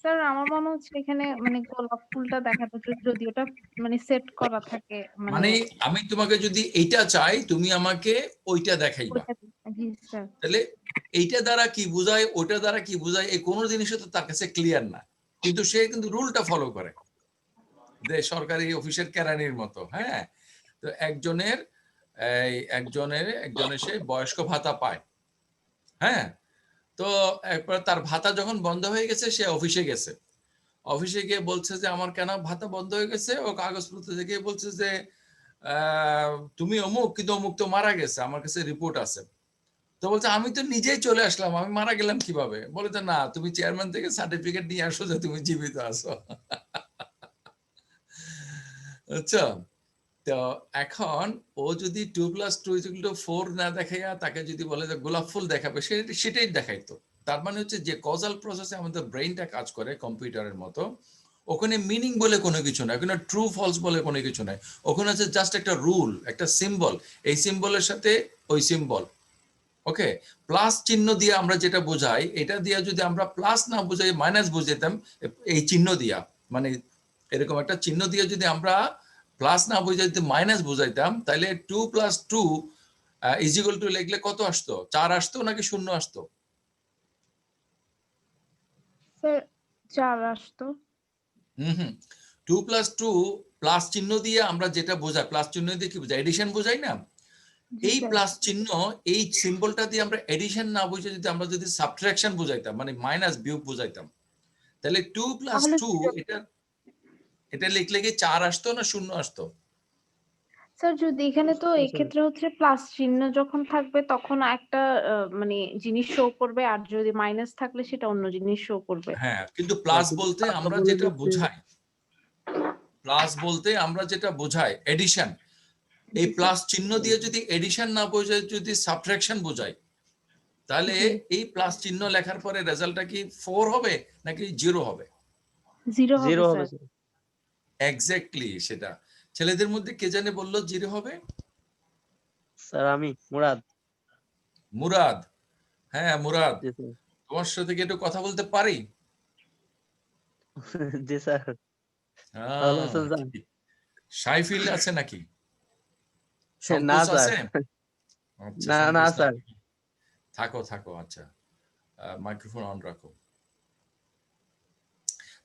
স্যার আমার মনে হচ্ছে এখানে মানে গোলাপ ফুলটা দেখাতে যদি ওটা মানে সেট করা থাকে মানে মানে আমি তোমাকে যদি এইটা চাই তুমি আমাকে ওইটা দেখাইবা, ওইটা জি স্যার। তাহলে এইটা দ্বারা কি বোঝায় ওইটা দ্বারা কি বোঝায় এই কোনো জিনিসই তো তার কাছে ক্লিয়ার না, কিন্তু সে কিন্তু রুলটা ফলো করে, যে সরকারি অফিসের কেরানির মতো। হ্যাঁ, তো একজনের সে বয়স্ক ভাতা পায়। হ্যাঁ, তো একবার তার ভাতা যখন বন্ধ হয়ে গেছে সে অফিসে গেছে, অফিসে গিয়ে বলছে যে আমার কেন ভাতা বন্ধ হয়ে গেছে, ও কাগজপত্র দেখে বলছে যে তুমি অমুক, কিন্তু অমুক তো মারা গেছে, আমার কাছে রিপোর্ট আছে। তো বলছে আমি তো নিজেই চলে আসলাম, আমি মারা গেলাম কিভাবে? বলে যে না, তুমি চেয়ারম্যান থেকে সার্টিফিকেট নিয়ে আসো যে তুমি জীবিত আছো। আচ্ছা, তো এখন ও যদি 2 + 2 = 4 না দেখাইয়া তাকে যদি বলে যে গোলাপ ফুল দেখাবে, সেটাই দেখাইতো। তার মানে হচ্ছে যে কজাল প্রসেসে আমাদের ব্রেইনটা কাজ করে কম্পিউটারের মতো, ওখানে মিনিং বলে কোনো কিছু নাই, ওখানে ট্রু ফলস বলে কোনো কিছু নাই, ওখানে হচ্ছে জাস্ট একটা রুল, একটা সিম্বল, এই সিম্বলের সাথে ওই সিম্বল। ওকে, প্লাস চিহ্ন দিয়ে আমরা যেটা বোঝাই, এটা দিয়ে যদি আমরা প্লাস না বুঝাই মাইনাস বুঝাইতাম, এই চিহ্ন দিয়া মানে এরকম একটা চিহ্ন দিয়ে যদি আমরা প্লাস না বুঝাই যদি মাইনাস বুঝাইতাম, তাহলে 2 + 2 = লিখলে কত আসতো? 4 আসতো নাকি 0 আসতো? স্যার 4 আসতো। হুম, 2 + 2 প্লাস চিহ্ন দিয়ে আমরা যেটা বোঝাই, প্লাস চিহ্ন দিয়ে কি বোঝাই? এডিশন বোঝাই না? জি এই স্যার। প্লাস চিহ্ন, এই সিম্বলটা দিয়ে আমরা এডিশন না বুঝে যদি আমরা যদি সাবট্রাকশন বুঝাইতাম, মানে মাইনাস বিয়োগ বুঝাইতাম, তাহলে 2 + তাহলে 2 এটা লিখলে কি 4 আসতো না 0 আসতো? স্যার যদি এখানে তো স্যার এক্ষেত্রে হচ্ছে প্লাস চিহ্ন যখন থাকবে তখন একটা মানে জিনিস শো করবে, আর যদি মাইনাস থাকলে সেটা অন্য জিনিস শো করবে। হ্যাঁ, কিন্তু প্লাস কিন্তু বলতে তারা আমরা বলে যেটা দিচ্ছে বোঝাই, এডিশন, এই জি স্যার। প্লাস চিহ্ন দিয়ে যদি এডিশন না বোঝায়, যদি সাবট্রাকশন বোঝাই, তাহলে জি এই প্লাস চিহ্ন লেখার পরে রেজাল্টটা কি 4 হবে নাকি 0 হবে? 0 হবে 0 হবে স্যার। স্যার। এক্স্যাক্টলি সেটা। ছেলেদের মধ্যে কে জানে বললো 0 হবে? স্যার আমি মুরাদ। মুরাদ। হ্যাঁ মুরাদ, জি স্যার। তোমার সাথে কি একটু কথা বলতে পারি? জি স্যার। ভালো হ্যাঁ, আছেন স্যার? ঠিক। সাইফিল আছে নাকি? না সংকোচ স্যার। আছে? আচ্ছা, না সংকোচ স্যার। নাই। থাকো, আচ্ছা, মাইক্রোফোন অন রাখো।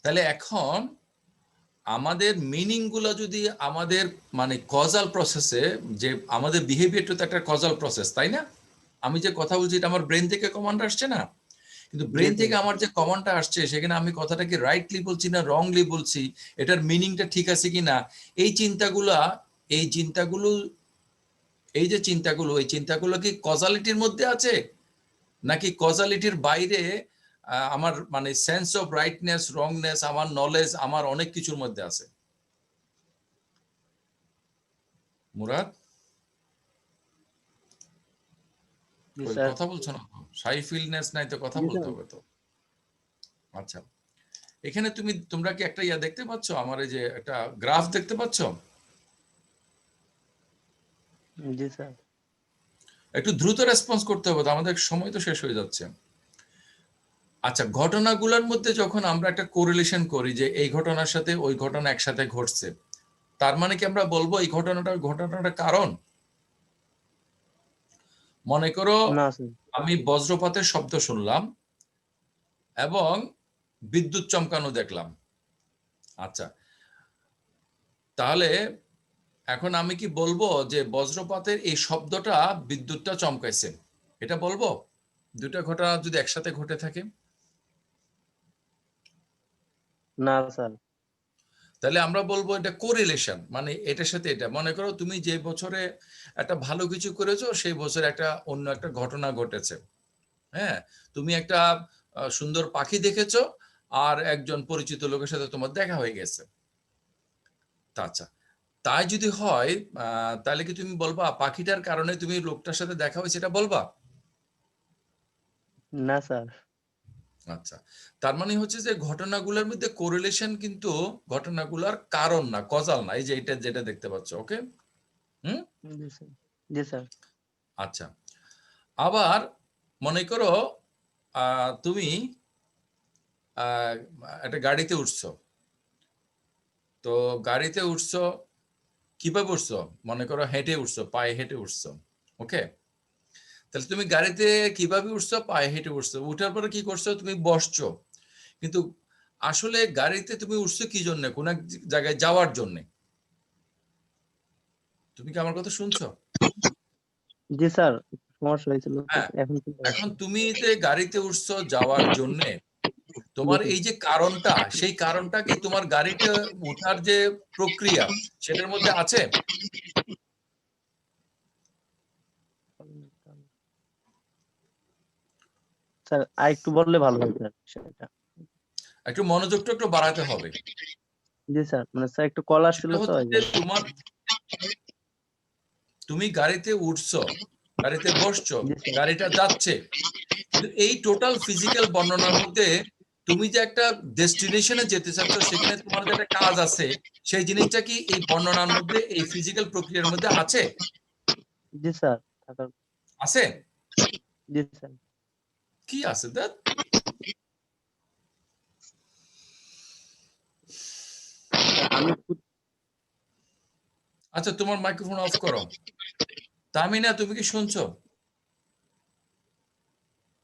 তাহলে এখন আমাদের মিনিং গুলো যদি আমাদের মানে কজাল প্রসেসে, যে আমাদের বিহেভিয়ারটা তো একটা কজাল প্রসেস, তাই না? আমি যে কথা বলছি এটা আমার ব্রেন থেকে কমান্ড আসছে না, কিন্তু জি ব্রেন স্যার। থেকে আমার যে কমান্ডটা আসছে সেখানে আমি কথাটাকে রাইটলি বলছি না রংলি বলছি, এটার মিনিংটা ঠিক আছে কিনা, এই চিন্তাগুলো এই চিন্তাগুলো কি কজালিটির মধ্যে আছে নাকি কজালিটির বাইরে? আমার মানে সেন্স অফ রাইটনেস, রংনেস, আমার নলেজ, আমার অনেক কিছুর মধ্যে আছে। মুরাদ, জি কই স্যার। কথা বলছো না তো? সাইফিলনেস নাই তো, কথা জি বলতে স্যার। হবে তো। আচ্ছা, এখানে তোমরা কি একটা দেখতে পাচ্ছ? আমার এই যে একটা গ্রাফ দেখতে পাচ্ছ? জি স্যার। একটু দ্রুত রেসপন্স করতে হবে তো, আমাদের সময় তো শেষ হয়ে যাচ্ছে। আচ্ছা, ঘটনাগুলোর মধ্যে যখন আমরা একটা কোরিলেশন করি যে এই ঘটনার সাথে ওই ঘটনা একসাথে ঘটছে, তার মানে কি আমরা বলবো এই ঘটনাটা কারণ? মনে করো না স্যার। আমি বজ্রপাতের শব্দ শুনলাম এবং বিদ্যুৎ চমকানো দেখলাম। আচ্ছা, তাহলে এখন আমি কি বলবো যে বজ্রপাতের এই শব্দটা বিদ্যুৎটা চমকাইছে, এটা বলবো? দুটা ঘটনা যদি একসাথে ঘটে থাকে, না স্যার। তাহলে আমরা বলবো এটা কোরিলেশন, মানে এটার সাথে এটা। মনে করো তুমি যে বছরে একটা ভালো কিছু করেছো, সেই বছরে অন্য একটা ঘটনা ঘটেছে। হ্যাঁ, তুমি একটা সুন্দর পাখি দেখেছো আর একজন পরিচিত লোকের সাথে তোমার দেখা হয়ে গেছে। আচ্ছা, তাই যদি হয় তাহলে কি তুমি বলবা পাখিটার কারণে তুমি লোকটার সাথে দেখা হয়েছে এটা বলবা? না স্যার। আচ্ছা, তার মানে হচ্ছে যে ঘটনাগুলোর মধ্যে কোরিলেশন কিন্তু ঘটনাগুলোর কারণ না, কজাল না। এই যে এটা যেটা দেখতে পাচ্ছ, ওকে? হুম। জি স্যার। জি স্যার। আচ্ছা, আবার মনে করো তুমি একটা গাড়িতে উঠছো, তো গাড়িতে উঠছো কিভাবে উঠছো? মনে করো হেঁটে উঠছো, পায়ে হেঁটে উঠছো, ওকে? তাহলে তুমি গাড়িতে কিভাবে উঠছো? পায়ে হেঁটে উঠছো। উঠার পরে কি করছো? তুমি বসছো। কিন্তু আসলে গাড়িতে তুমি উঠছো কি জন্য? কোন এক জায়গায় যাওয়ার জন্য। তুমি কি আমার কথা শুনছো? জি স্যার, সমস্যা হয়েছিল তো, হ্যাঁ, এখন ঠিক এখন আছে। তুমি যে গাড়িতে উঠছো যাওয়ার জন্য, জি তোমার স্যার। এই যে কারণটা, সেই কারণটা কি তোমার গাড়িতে ওঠার যে প্রক্রিয়া সেটার মধ্যে আছে? স্যার আরেকটু বললে ভালো হয় স্যার সেটা। একটু মনোযোগটা একটু বাড়াতে হবে। জি স্যার, মানে স্যার একটু কল আসছিল সেটা তো হচ্ছে এই যে জন্য। তুমি গাড়িতে উঠছো, গাড়িতে বসছো, জি স্যার। গাড়িটা যাচ্ছে, কিন্তু এই টোটাল ফিজিক্যাল বর্ণনার মধ্যে তুমি যে একটা ডেস্টিনেশনে যেতে চাচ্ছ, সেখানে তোমার যে একটা কাজ আছে, সেই জিনিসটা কি এই বর্ণনার মধ্যে, এই ফিজিক্যাল প্রক্রিয়ার মধ্যে আছে? জি স্যার। থাকার। আছে? জি স্যার। কি আছে দ্যাট? আমি আচ্ছা, তোমার মাইক্রোফোন অফ করো। তামিনা, তুমি কি শুনছো?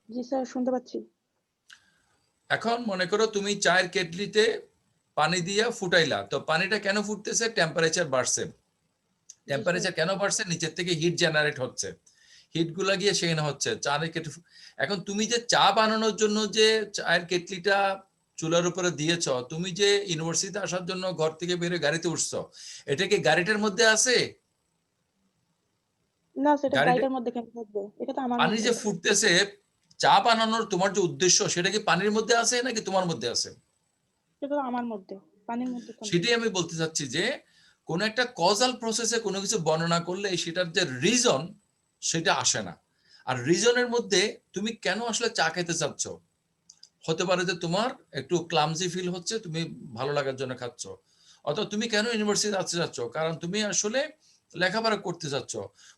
জি স্যার, শুনতে পাচ্ছি। এখন মনে করো তুমি চায়ের কেটলিতে পানি দিয়া ফুটাইলা, তো পানিটা কেন ফুটতেছে? টেম্পারেচার বাড়ছে। জি স্যার। টেম্পারেচার কেন বাড়ছে? নিচের থেকে হিট জেনারেট হচ্ছে, হিট গুলা গিয়ে সেখানে হচ্ছে চায়ের কেটলি। এখন তুমি যে চা বানানোর জন্য যে চায়ের কেটলিটা চুলার উপরে দিয়েছ, তুমি যে ইউনিভার্সিটিতে আসার জন্য ঘর থেকে বেরিয়ে গাড়িতে উঠছো, এটা কি গাড়িটার মধ্যে আছে? না, সেটা গাড়িটা গাড়িটার মধ্যে কেন থাকবে? এটা তো আমার পানি মধ্যে। যে ফুটতেছে, চা বানানোর তোমার যে উদ্দেশ্য, সেটা কি পানির মধ্যে আছে নাকি তোমার মধ্যে আছে? সেটা তো আমার মধ্যে, পানির মধ্যে তো না। সেটাই আমি বলতে চাচ্ছি যে কোন একটা কজাল প্রসেসে কোনো কিছু বর্ণনা করলে সেটার যে রিজন সেটা আসে না। আর রিজনের মধ্যে তুমি কেন আসলে চা খেতে চাচ্ছ, হতে পারে যে তোমার একটু ক্লামজি ফিল হচ্ছে, তুমি ভালো লাগার জন্য খাচ্ছ। অথবা তুমি কেন ইউনিভার্সিটিতে আসতে চাচ্ছ, কারণ তুমি আসলে লেখাপড়া করতে চাচ্ছ।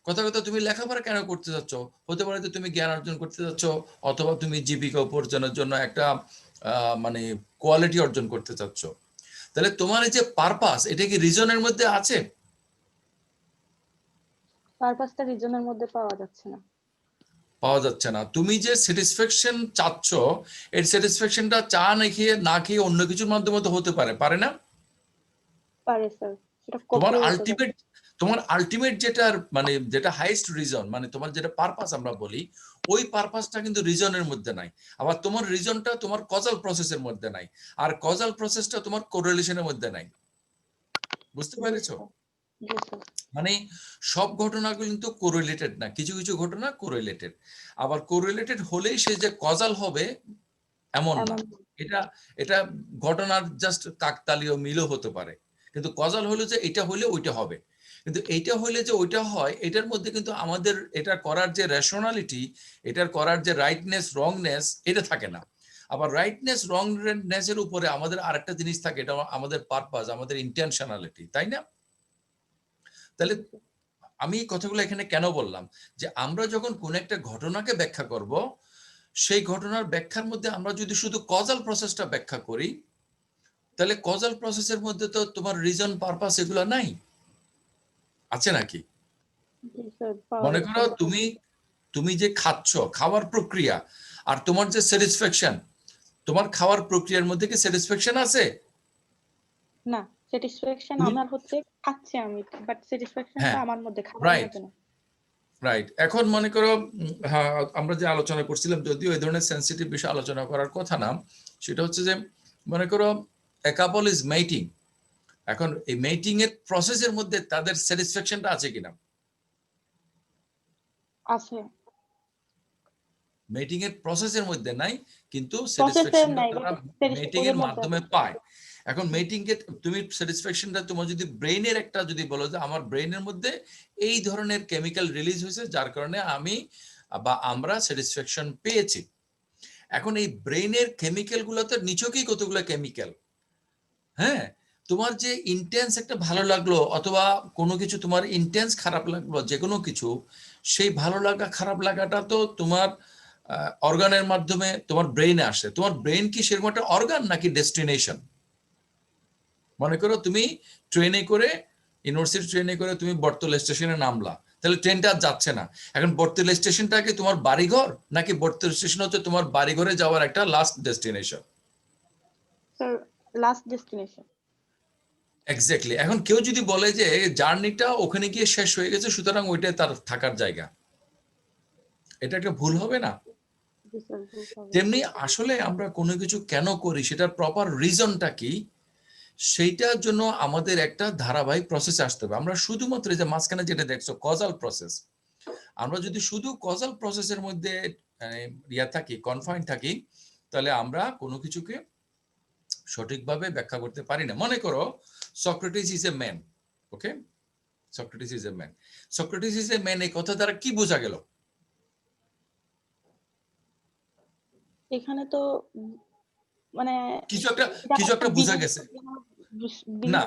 কথা কথা তুমি লেখাপড়া কেন করতে চাচ্ছ? হতে পারে যে তুমি জ্ঞান অর্জন করতে চাচ্ছ, অথবা তুমি জীবিকা উপার্জনের জন্য একটা মানে কোয়ালিটি অর্জন করতে চাচ্ছ। তাহলে তোমার এই যে পারপাস, এটা কি রিজনের মধ্যে আছে? পারপাসটা রিজনের মধ্যে পাওয়া যাচ্ছে না। পাওয়া যাচ্ছে না। তুমি যে স্যাটিসফ্যাকশন চাচ্ছ, এর স্যাটিসফ্যাকশনটা চা না খেয়ে অন্য কিছুর মাধ্যমে তো হতে পারে, পারে না? পারে স্যার, সেটা তোমার কফিও হতে পারে। আলটিমেট যেটার মানে যেটা হাইয়েস্ট রিজন, মানে তোমার যেটা পারপাস আমরা বলি, ওই পারপাসটা কিন্তু রিজনের মধ্যে নাই। আবার তোমার রিজনটা তোমার কজাল প্রসেসের মধ্যে নাই, আর কজাল প্রসেসটা তোমার কোরিলেশনের মধ্যে নাই। বুঝতে জি পেরেছো? স্যার। জি স্যার। মানে সব ঘটনাগুলো কিন্তু কোরিলেটেড না, কিছু কিছু ঘটনা কোরিলেটেড। আবার কোরিলেটেড হলেই সে যে কজাল হবে এমন না। এমন। এটা এটা ঘটনার জাস্ট কাকতালীয় মিলও হতে পারে, কিন্তু কজাল হলো যে এটা হলে ওইটা হবে। কিন্তু এইটা হলে যে ওইটা হয়, এটার মধ্যে কিন্তু আমাদের এটা করার যে রেশনালিটি, এটার করার যে রাইটনেস রংনেস, এটা থাকে না। আবার রাইটনেস রংনেসের উপরে আমাদের আরেকটা জিনিস থাকে, এটা আমাদের পারপাস, আমাদের ইন্টেনশনালিটি, তাই না? তাহলে জি স্যার। আমি এই কথাগুলো এখানে কেন বললাম, যে আমরা যখন কোন একটা ঘটনাকে ব্যাখ্যা করব, সেই ঘটনার ব্যাখ্যার মধ্যে আমরা যদি শুধু কজাল প্রসেসটা ব্যাখ্যা করি, তাহলে কজাল প্রসেসের মধ্যে তো তোমার রিজন পারপাস এগুলো নাই, আছে নাকি? জি স্যার, পাওয়া মনে যাচ্ছে করো না। তুমি তুমি যে খাচ্ছ, খাওয়ার প্রক্রিয়া আর তোমার যে স্যাটিসফ্যাকশন, তোমার খাওয়ার প্রক্রিয়ার মধ্যে কি স্যাটিসফ্যাকশন আছে? না, স্যাটিসফ্যাকশন তুমি আমার হচ্ছে খাচ্ছি আমি, বাট স্যাটিসফ্যাকশনটা হ্যাঁ, আমার মধ্যে, খাবারের রাইট মধ্যে না। রাইট। এখন মনে করো হ্যাঁ, আমরা যে আলোচনা করছিলাম, যদিও এই ধরনের সেন্সিটিভ বিষয় আলোচনা করার কথা না, সেটা হচ্ছে যে মনে করো এ কাপল ইজ মেটিং। এখন এই মেটিং এর প্রসেসের মধ্যে তাদের স্যাটিসফ্যাকশনটা আছে কিনা? আছে। মেটিং এর প্রসেসের মধ্যে নাই, কিন্তু প্রসেসে স্যাটিসফ্যাকশনটা নাই, তারা বাট মেটিং ওদের এর মধ্যে মাধ্যমে আছে। পায়। এখন মেটিং কে তুমি স্যাটিসফ্যাকশনটা তোমার যদি ব্রেইনের একটা যদি বলো যে আমার ব্রেইনের মধ্যে এই ধরনের কেমিক্যাল রিলিজ হয়েছে যার কারণে আমি বা আমরা স্যাটিসফ্যাকশন পেয়েছি। এখন এই ব্রেইনের কেমিক্যাল গুলোতে নিচকেই কতগুলো কেমিক্যাল, হ্যাঁ, তোমার যে ইন্টেন্স একটা ভালো লাগলো অথবা কোনো কিছু তোমার ইন্টেন্স খারাপ লাগলো, যে কোনো কিছু, সেই ভালো লাগা খারাপ লাগাটা তো তোমার অর্গানের মাধ্যমে তোমার ব্রেইনে আসে। তোমার ব্রেইন কি সেরকম একটা অর্গান নাকি ডেস্টিনেশন? মনে করো তুমি ট্রেনে করে, ইউনিভার্সিটি ট্রেনে করে তুমি বটতলা স্টেশনে নামলা, তাহলে ট্রেনটা আর যাচ্ছে না। এখন বটতলা স্টেশনটা কি তোমার বাড়িঘর নাকি বটতলা স্টেশন হচ্ছে তোমার বাড়িঘরে যাওয়ার একটা last destination? Sir last destination. Exactly. এখন কেউ যদি বলে যে জার্নিটা ওখানে গিয়ে শেষ হয়ে গেছে সুতরাং ওইটাই তার থাকার জায়গা, এটা একটা ভুল হবে না? জি স্যার, ভুল হবে। তেমনি আসলে আমরা কোনো কিছু কেন করি সেটার প্রপার রিজনটা কি, সেইটার জন্য আমাদের একটা ধারাবাহিক প্রসেস আসতে হবে। আমরা শুধুমাত্র যে মাঝখানে যেটা দেখছো কজাল প্রসেস, আমরা যদি শুধু কজাল প্রসেসের মধ্যে থাকি, কনফাইন থাকি, তাহলে আমরা কোনো কিছুকে সঠিকভাবে ব্যাখ্যা করতে পারি না। মনে করো Socrates is a man, okay, Socrates is a man. Socrates is a man এই কথা দ্বারা কি বোঝা গেল? এখানে তো মানে কিছু একটা বোঝা গেছে না,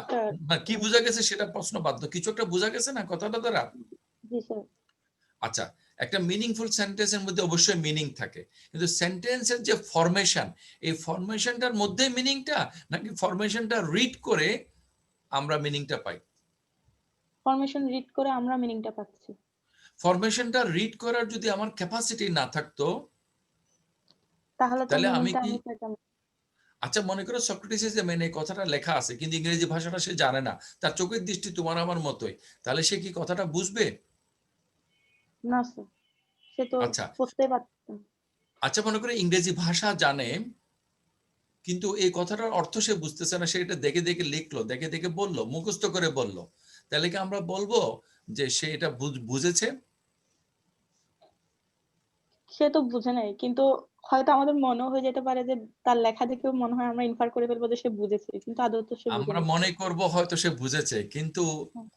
কি বোঝা গেছে সেটা প্রশ্ন বাধ্য, কিছু একটা বোঝা গেছে না কথাটা দ্বারা? জি স্যার। আচ্ছা, একটা মিনিংফুল সেন্টেন্সের মধ্যে অবশ্যই মিনিং থাকে, কিন্তু সেন্টেন্সের যে ফরমেশন, এই ফরমেশনটার মধ্যে মিনিংটা নাকি ফরমেশনটা রিড করে আমরা মিনিংটা পাই? ফরমেশন রিড করে আমরা মিনিংটা পাচ্ছি। ফরমেশনটা রিড করার যদি আমার ক্যাপাসিটি না থাকতো তাহলে তো তাহলে আমি মিনিংটা কি, আমি পেতাম। আচ্ছা মনে করো সক্রেটিস ইজ এ ম্যান এই কথাটা লেখা আছে কিন্তু ইংরেজি ভাষাটা সে জানে না, তার চোখের দৃষ্টি তোমার আমার মতোই, তাহলে সে কি কথাটা বুঝবে? না স্যার, সে তো আচ্ছা পড়তে পারতাম। আচ্ছা মনে করো ইংরেজি ভাষা জানে কিন্তু এই কথাটার অর্থ সে বুঝতেছে না, সে এটা দেখে দেখে লিখলো, দেখে দেখে বললো, মুখস্থ করে বললো, তাহলে কি আমরা বলবো যে সে এটা বুঝেছে? সে তো বুঝে নাই, কিন্তু হয়তো আমাদের মনে হয়ে যেতে পারে যে তার লেখা দেখেও মনে হয় আমরা ইনফার করে ফেলবো যে সে বুঝেছে, কিন্তু আদৌ তো সে বুঝে আমরা নাই। মনে করব হয়তো সে বুঝেছে কিন্তু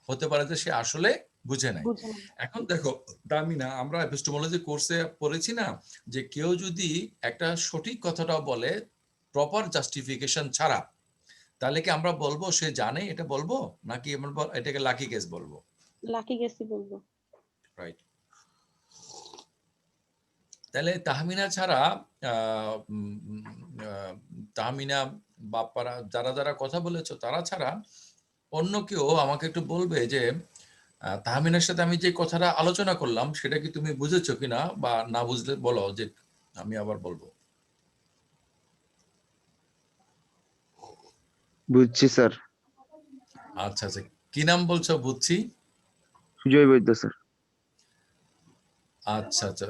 হতে পারে যে সে আসলে বুঝে নাই। বুঝে নাই। এখন দেখো দামিনা, আমরা এপিস্টেমোলজি কোর্সে পড়েছি না যে কেউ যদি একটা সঠিক কথাটা বলে প্রপার জাস্টিফিকেশন ছাড়া, তাহলে কি আমরা বলবো সে জানে এটা বলবো নাকি আমরা এটাকে লাকি গেস বলবো? লাকি গেসি বলবো। রাইট। তাহলে তাহমিনা ছাড়া তাহমিনা বাপ্পারা যারা যারা কথা বলেছো তারা ছাড়া অন্য কেউ আমাকে একটু বলবে যে তাহমিনার সাথে আমি যে কথাটা আলোচনা করলাম সেটা কি তুমি বুঝেছো কিনা, বা না বুঝলে বলো যে আমি আবার বলবো। বুঝছি স্যার। আচ্ছা আচ্ছা, কি নাম বলছো? বুঝছি। সুজয় বৈদ্য স্যার। আচ্ছা আচ্ছা,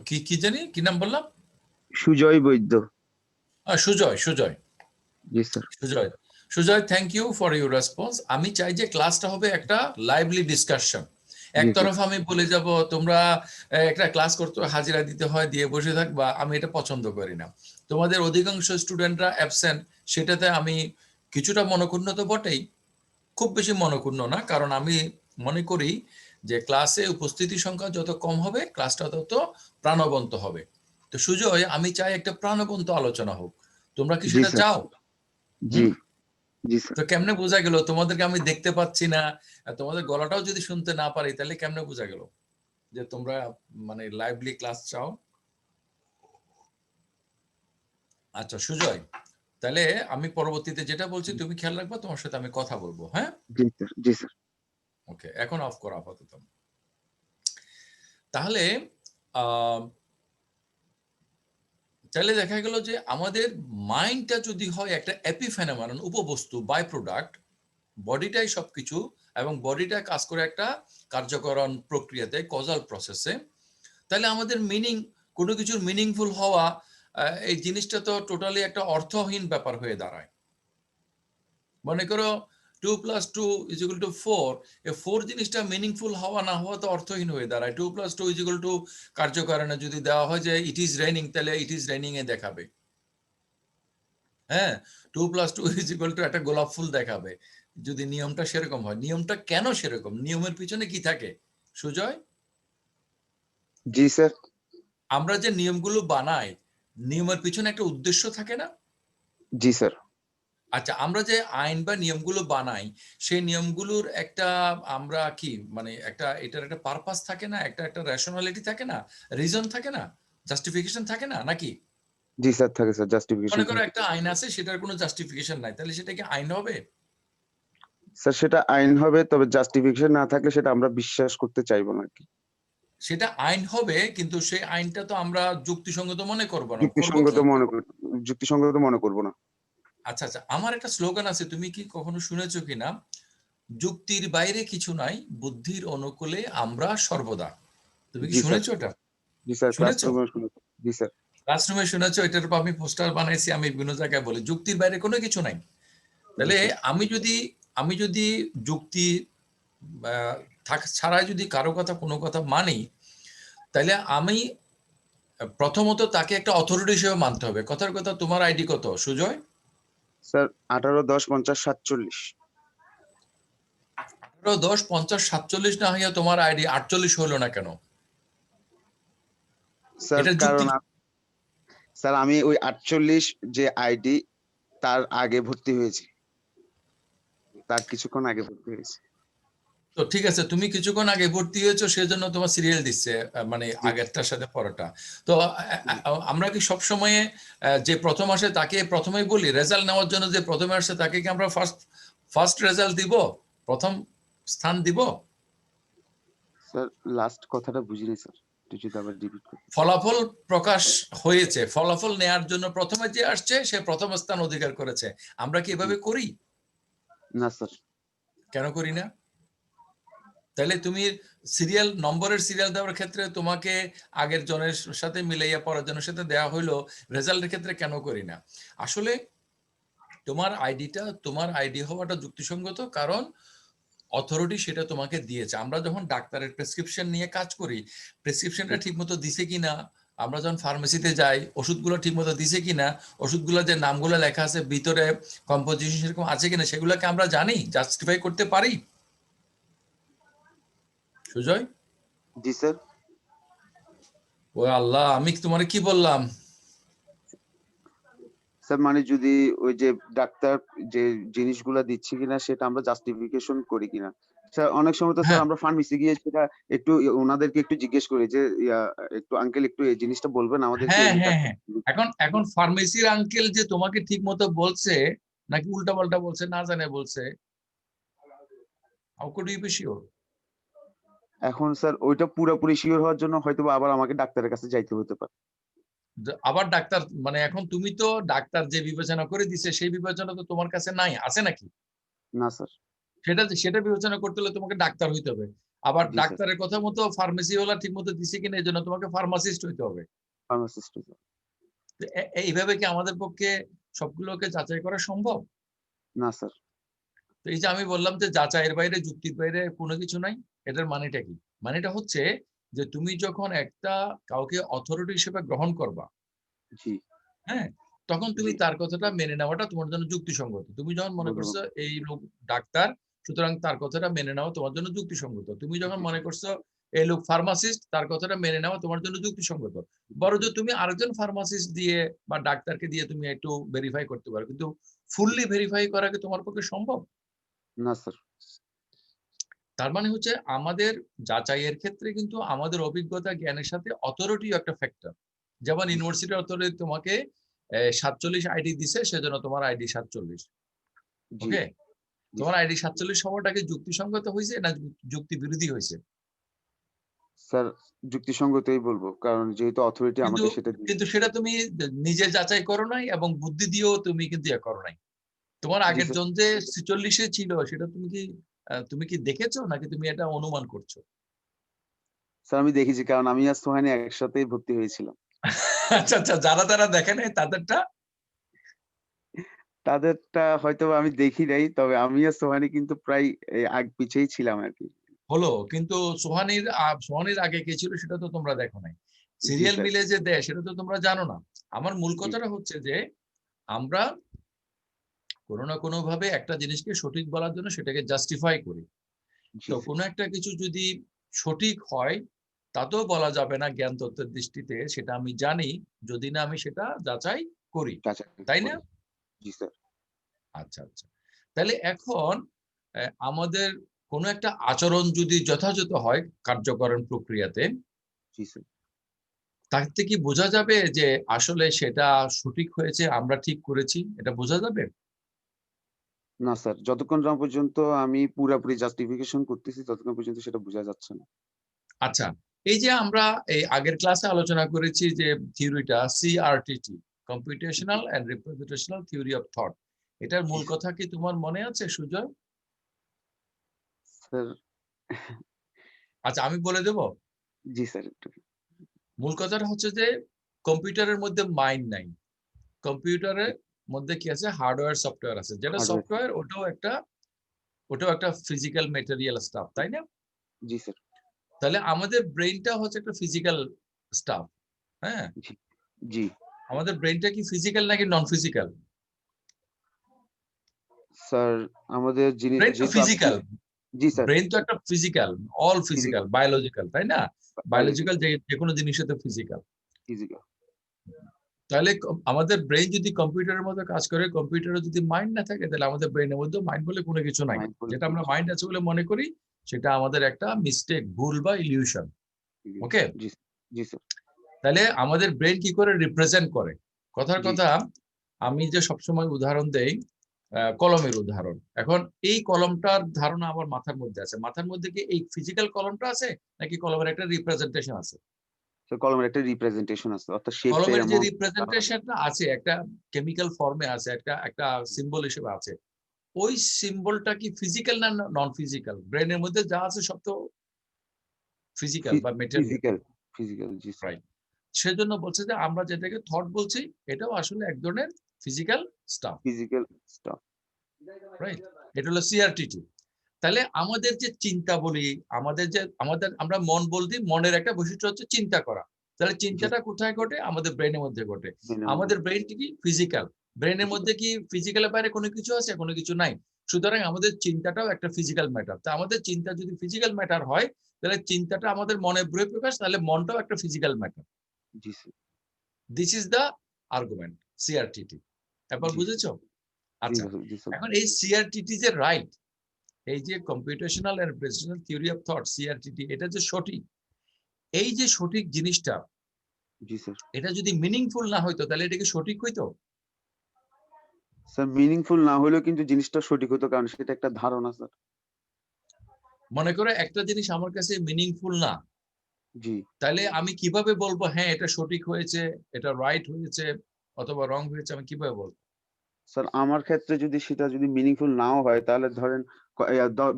কি কি জানি কি নাম বললাম? সুজয় বৈদ্য। সুজয়। সুজয়, জি sir. Sujoy, Sujoy, thank you for your response. আমি চাই যে ক্লাসটা হবে একটা লাইভলি ডিসকাশন। একতরফা আমি বলে যাব তোমরা একটা ক্লাস করতে হাজিরা দিতে হয়, দিয়ে বসে থাকবা, আমি এটা পছন্দ করি না। তোমাদের অধিকাংশ স্টুডেন্টরা অ্যাবসেন্ট, সেটাতে আমি কিছুটা মনক্ষুণ্ণ তো বটেই, খুব বেশি মনক্ষুণ্ণ না, কারণ আমি মনে করি যে ক্লাসে উপস্থিতি সংখ্যা যত কম হবে ক্লাসটা তত প্রাণবন্ত হবে। তো সুজয়, আমি চাই একটা প্রাণবন্ত আলোচনা হোক, তোমরা কি সেটা চাও? জি জি স্যার। তো কেমনে বোঝা গেল? তোমাদেরকে আমি দেখতে পাচ্ছি না, তোমাদের গলাটাও যদি শুনতে না পারি তাহলে কেমনে বোঝা গেল যে তোমরা মানে লাইভলি ক্লাস চাও? আচ্ছা সুজয়, তাহলে আমি পরবর্তীতে যেটা বলছি তুমি খেয়াল রাখবা, তোমার সাথে আমি কথা বলবো। হ্যাঁ, জি স্যার। জি স্যার। ওকে, এখন অফ করো আপাতত। তাহলে আহ তাহলে দেখা গেল যে আমাদের মাইন্ডটা যদি হয় একটা এপিফেনোমেনন, উপবস্তু, বাই প্রোডাক্ট, বডিটাই সবকিছু, এবং বডিটা কাজ করে একটা কার্যকরণ প্রক্রিয়াতে, কজাল প্রসেসে, তাহলে আমাদের মিনিং, কোনো কিছুর মিনিংফুল হওয়া, এই জিনিসটা তো টোটালি একটা অর্থহীন ব্যাপার হয়ে দাঁড়ায়। মনে করো 2 + 2 = 4, এই 4 জিনিসটা মিনিংফুল হওয়া না হওয়া তো অর্থহীন হয়ে দাঁড়ায়। 2 + 2 = কার্যকারণে যদি দেওয়া হয় যে ইট ইজ রেইনিং, তাহলে ইট ইজ রেইনিং এ দেখাবে, হ্যাঁ, 2+2 একটা গোলাপ ফুল দেখাবে যদি নিয়মটা সেরকম হয়। নিয়মটা কেন সেরকম, নিয়মের পিছনে কি থাকে সুজয়? জি স্যার। আমরা যে নিয়মগুলো বানাই, নিয়মের পিছনে একটা উদ্দেশ্য থাকে না? জি স্যার। আচ্ছা, আমরা যে আইন বা নিয়মগুলো বানাই, সেই নিয়মগুলোর একটা আমরা কি মানে একটা এটার একটা পারপাস থাকে না, একটা রেশনালিটি থাকে না, রিজন থাকে না, জাস্টিফিকেশন থাকে না নাকি? জি স্যার, থাকে স্যার, জাস্টিফিকেশন মনে করো থাকে। একটা আইন আছে, সেটার কোনো জাস্টিফিকেশন নাই, তাহলে সেটা কি আইন হবে? স্যার সেটা আইন হবে, তবে জাস্টিফিকেশন না থাকলে সেটা আমরা বিশ্বাস করতে চাইবো না আর কি। সেটা আইন হবে, কিন্তু সেই আইনটা তো আমরা যুক্তিসঙ্গত মনে করবো না, করবো যুক্তিসঙ্গত কি? মনে করি, যুক্তিসঙ্গত মনে করবো না। আচ্ছা আচ্ছা, আমার একটা স্লোগান আছে, তুমি কি কখনো শুনেছো কিনা? যুক্তির বাইরে কিছু নাই, বুদ্ধির অনুকূলে আমরা সর্বদা। তুমি কি জি স্যার। শুনেছো এটা? জি স্যার, শুনেছো? ক্লাসরুমে শুনেছি। জি স্যার। ক্লাসরুমে শুনেছো? এটার উপর আমি পোস্টার বানাইছি, আমি বিভিন্ন জায়গায় বলি যুক্তির বাইরে কোনো কিছু নাই। তাহলে জি স্যার। আমি যদি যুক্তি ছাড়া যদি কারো কথা কোনো কথা মানি, তাহলে আমি প্রথমত তাকে একটা অথরিটি হিসেবে মানতে হবে। কথার কথা, তোমার আইডি কত সুজয়? স্যার 18, 10, 50, 47। 18, 10, 50, 47 না হইয়া তোমার আইডি 48 হলো না কেন? স্যার এটা যুক্তি। কারণ স্যার আমি ওই 48 যে আইডি তার আগে ভর্তি হয়েছি, তার কিছুক্ষণ আগে ভর্তি হয়েছি। তো ঠিক আছে, তুমি কিছুক্ষণ আগে ভর্তি হয়েছো, সেজন্য তোমার সিরিয়াল দিচ্ছে, মানে জি। আগেরটার সাথে পরেরটা। তো আমরা কি সব সময়ে যে প্রথম আসে তাকে প্রথমেই বলি, রেজাল্ট নেওয়ার জন্য যে প্রথমে আসে তাকে কি আমরা ফার্স্ট রেজাল্ট দিব, প্রথম স্থান দিব? স্যার লাস্ট কথাটা বুঝিনি স্যার, একটু যদি আবার রিপিট করতে। ফলাফল প্রকাশ হয়েছে, ফলাফল নেয়ার জন্য প্রথমে যে আসছে সে প্রথম স্থান অধিকার করেছে। আমরা কি এভাবে করি? না স্যার। কেন করি না? তাহলে তুমি নম্বরের সিরিয়াল দেওয়ার ক্ষেত্রে তোমাকে আগের জনের সাথে মিলাইয়া পরের জনের সাথে দেওয়া হইলো, রেজাল্টের ক্ষেত্রে কেন করি না? আসলে তোমার আইডি হওয়াটা যুক্তিসঙ্গত, কারণ অথরিটি সেটা তোমাকে দিয়েছে। আমরা যখন ডাক্তারের প্রেসক্রিপশন নিয়ে কাজ করি, প্রেসক্রিপশনটা ঠিক মতো দিছে কিনা, আমরা যখন ফার্মেসিতে যাই ওষুধগুলো ঠিক মতো দিছে কিনা, ওষুধগুলো যে নামগুলো লেখা আছে ভিতরে কম্পোজিশন সেরকম আছে কিনা, সেগুলোকে আমরা জানি, জাস্টিফাই করতে পারি। সুজয়? জি স্যার। ও আল্লাহ, আমি তোমারে কি বললাম? স্যার মানে যদি ওই যে ডাক্তার যে জিনিসগুলা দিচ্ছে কিনা সেটা আমরা জাস্টিফিকেশন করি কিনা। স্যার অনেক সময় তো স্যার হ্যাঁ আমরা ফার্মেসি গিয়ে সেটা একটু ওনাদেরকে একটু জিজ্ঞেস করি যে একটু আঙ্কেল একটু এই জিনিসটা বলবেন আমাদেরকে, হ্যাঁ এই হ্যাঁ ডাক্তার। হ্যাঁ, এখন ফার্মেসির আঙ্কেল যে তোমাকে ঠিক মতো বলছে নাকি উল্টা পাল্টা বলছে, না জানে বলছে, how could you be sure? এখন স্যার ওইটা পুরোপুরি শিওর হওয়ার জন্য হয়তো বা আবার আমাকে ডাক্তারের কাছে যাইতে হতে পারে। আবার ডাক্তার মানে এখন তুমি তো ডাক্তার যে বিবেচনা করে দিছে সেই বিবেচনা তো তোমার কাছে নাই, আছে নাকি? না স্যার। সেটা বিবেচনা করতে হলে তোমাকে ডাক্তার হইতে হবে। আবার জি স্যার। ডাক্তারের কথা মতো ফার্মেসি ওয়ালা ঠিক মতো দিছে কিনা এই জন্য তোমাকে ফার্মাসিস্ট হইতে হবে। ফার্মাসিস্ট। তো এইভাবে কি আমাদের পক্ষে সবগুলোকে যাচাই করা সম্ভব? না স্যার। তো এই যে আমি বললাম যে যাচাইয়ের বাইরে, যুক্তির বাইরে কোনো কিছু নাই, এটার মানেটা কি? মানেটা হচ্ছে যে তুমি যখন কাউকে অথরিটি হিসেবে গ্রহণ করবা, জি। হ্যাঁ, তখন তুমি জি। তার কথাটা মেনে নেওয়াটা তোমার জন্য যুক্তিসঙ্গত। তুমি যখন মনে করছো এই লোক ডাক্তার, সুতরাং তার কথাটা মেনে নেওয়া তোমার জন্য যুক্তিসঙ্গত। তুমি যখন মনে করছো এই লোক ফার্মাসিস্ট, তার কথাটা মেনে নেওয়া তোমার জন্য যুক্তিসঙ্গত। বরঞ্চ তুমি আরেকজন ফার্মাসিস্ট দিয়ে বা ডাক্তারকে দিয়ে তুমি একটু ভেরিফাই করতে পারো, কিন্তু ফুললি ভেরিফাই করা কি তোমার পক্ষে সম্ভব? না স্যার। তার মানে হচ্ছে আমাদের যাচাইয়ের ক্ষেত্রে কিন্তু আমাদের অভিজ্ঞতা জ্ঞানের সাথে অথরিটিও একটা ফ্যাক্টর। যেমন ইউনিভার্সিটি অথরিটি তোমাকে 47 আইডি দিছে, সেজন্য তোমার আইডি 47। জি। ওকে, তোমার আইডি 47 হওয়াটা কি যুক্তিসঙ্গত হয়েছে না যুক্তি বিরোধী হয়েছে? স্যার যুক্তিসঙ্গতই বলবো, কারণ যেহেতু অথরিটি কিন্তু আমাকে সেটা দিয়েছে। কিন্তু সেটা তুমি নিজে যাচাই করো নাই এবং বুদ্ধি দিয়েও তুমি কিন্তু করো নাই। তোমার জি আগের স্যার। জন যে 46 ছিল সেটা তুমি কি দেখেছো নাকি তুমি এটা অনুমান করছো? স্যার আমি দেখেছি, কারণ আমি আর সোহানি একসাথেই ভর্তি হয়েছিলাম। আচ্ছা আচ্ছা, যারা দেখে নাই তাদেরটা হয়তো আমি দেখি নাই, তবে আমি আর সোহানি কিন্তু প্রায় আগ পিছেই ছিলাম আর কি। হলো, কিন্তু সোহানির আগে কে ছিল সেটা তো তোমরা দেখো নাই। জি সিরিয়াল স্যার। মিলে যে দেয় সেটা তো তোমরা জানো না। আমার মূল জি। কথাটা হচ্ছে যে আমরা কোনো না কোনো ভাবে একটা জিনিসকে সঠিক বলার জন্য সেটাকে জাস্টিফাই করি। জি তো স্যার। কোনো একটা কিছু যদি সঠিক হয় তাতেও বলা যাবে না জ্ঞান তত্ত্বের দৃষ্টিতে সেটা আমি জানি, যদি না আমি সেটা যাচাই করি, যাচাই তাই না? করি। জি স্যার। আচ্ছা আচ্ছা, তাহলে এখন আমাদের কোনো একটা আচরণ যদি যথাযথ হয় কার্যকরণ প্রক্রিয়াতে, জি স্যার। তাতে কি বোঝা যাবে যে আসলে সেটা সঠিক হয়েছে, আমরা ঠিক করেছি, এটা বোঝা যাবে? না স্যার, যতক্ষণ না পর্যন্ত আমি পুরাপুরি জাস্টিফিকেশন করতেছি ততক্ষণ পর্যন্ত সেটা বোঝা যাচ্ছে না। আচ্ছা, এই যে আমরা এই আগের ক্লাসে আলোচনা করেছি যে থিওরিটা CRTT, computational and representational theory of thought, এটার মূল কথা কি তোমার মনে আছে সুজয়? স্যার আচ্ছা, আমি বলে দেব। জি স্যার একটু। মূল কথাটা হচ্ছে যে কম্পিউটারের মধ্যে মাইন্ড নাই, কম্পিউটারের মধ্যে কি আছে, হার্ডওয়্যার সফটওয়্যার আছে, যেটা Hardware, সফটওয়্যার ওটাও একটা ফিজিক্যাল মেটেরিয়াল স্টাফ, তাই না? জি স্যার। তাহলে আমাদের ব্রেইনটা হচ্ছে একটা ফিজিক্যাল স্টাফ। হ্যাঁ, জি, জি। আমাদের ব্রেইনটা কি ফিজিক্যাল নাকি নন ফিজিক্যাল? স্যার আমাদের ব্রেইন তো যেহেতু আপনি ফিজিক্যাল, জি স্যার, ব্রেইন তো একটা physical, all physical, physical, biological, তাই না? বায়োলজিক্যাল বায়োলজিক্যাল, যে কোনো জিনিসের তো ফিজিক্যাল। ফিজিক্যাল। তাহলে আমাদের ব্রেইন যদি কম্পিউটারের মতো কাজ করে, কম্পিউটারে যদি মাইন্ড না থাকে, তাহলে আমাদের ব্রেইনের মধ্যে মাইন্ড বলে কোনো কিছু নাই। মাইন্ড বলে যেটা কোনো আমরা কিছু মাইন্ড আছে বলে মনে করি সেটা আমাদের একটা মিস্টেক, ভুল বা ইলিউশন। নেই। ওকে, জি, জি স্যার। তাহলে আমাদের ব্রেন কি করে রিপ্রেজেন্ট করে? কথার জি, কথা, আমি যে সবসময় উদাহরণ দেই কলমের উদাহরণ। এখন এই কলমটার ধারণা আমার মাথার মধ্যে আছে, মাথার মধ্যে কি এই ফিজিক্যাল কলমটা আছে নাকি কলমের একটা রিপ্রেজেন্টেশন আছে? স্যার কলমের একটা রিপ্রেজেন্টেশন আছে, অর্থাৎ শেপটা কলমের যে এমন রিপ্রেজেন্টেশনটা আছে একটা কেমিক্যাল ফর্মে আছে, একটা একটা সিম্বল হিসেবে আছে, ওই সিম্বলটা কি ফিজিক্যাল না নন ফিজিক্যাল? ব্রেনের মধ্যে যা আছে সব তো ফিজিক্যাল বা মেটেরিয়াল, ফিজিক্যাল, ফিজিক্যাল। জি স্যার। রাইট? সেজন্য বলছে যে আমরা যেটাকে থট বলছি এটাও আসলে এক ধরনের physical staff, physical staff. Right? এটা হলো সিআরটিটি। তাহলে আমাদের যে চিন্তা বলি, আমাদের আমরা মন বলতে, মনের একটা বৈশিষ্ট্য হচ্ছে চিন্তা করা। তাহলে জি, চিন্তাটা কোথায় ঘটে? আমাদের ব্রেনের মধ্যে ঘটে। ব্রেনের মধ্যে আমাদের ব্রেনটি কি ফিজিক্যাল, ব্রেনের ফিজিক্যাল। মধ্যে কি ফিজিক্যালের বাইরে কোনো কিছু আছে? কোনো কিছু নাই। সুতরাং আমাদের চিন্তাটাও একটা ফিজিক্যাল ম্যাটার। তা আমাদের চিন্তা যদি ফিজিক্যাল ম্যাটার হয়, তাহলে চিন্তাটা আমাদের মনে বহিঃপ্রকাশ, তাহলে মনটাও একটা ফিজিক্যাল ম্যাটার। জি sir. This is the argument, CRTT. এবার জি, বুঝেছো? জি আচ্ছা, স্যার, জি স্যার। এখন এই সিআরটিটি যে রাইট, এই যে computational and representational theory of thought, CRTT, এটা যে সঠিক, এই যে সঠিক জিনিসটা, জি স্যার। এটা যদি মিনিংফুল না হইতো তাহলে এটা কি সঠিক হইতো? স্যার মিনিংফুল না হলেও কিন্তু জিনিসটা সঠিক হতো, কারণ সেটা একটা ধারণা স্যার। মনে করো একটা জিনিস আমার কাছে মিনিংফুল না, জি। তাহলে আমি কিভাবে বলবো হ্যাঁ এটা সঠিক হয়েছে, এটা রাইট হয়েছে অথবা রং হয়েছে, আমি কিভাবে বলবো? স্যার আমার ক্ষেত্রে যদি সেটা যদি মিনিংফুল নাও হয়, তাহলে ধরেন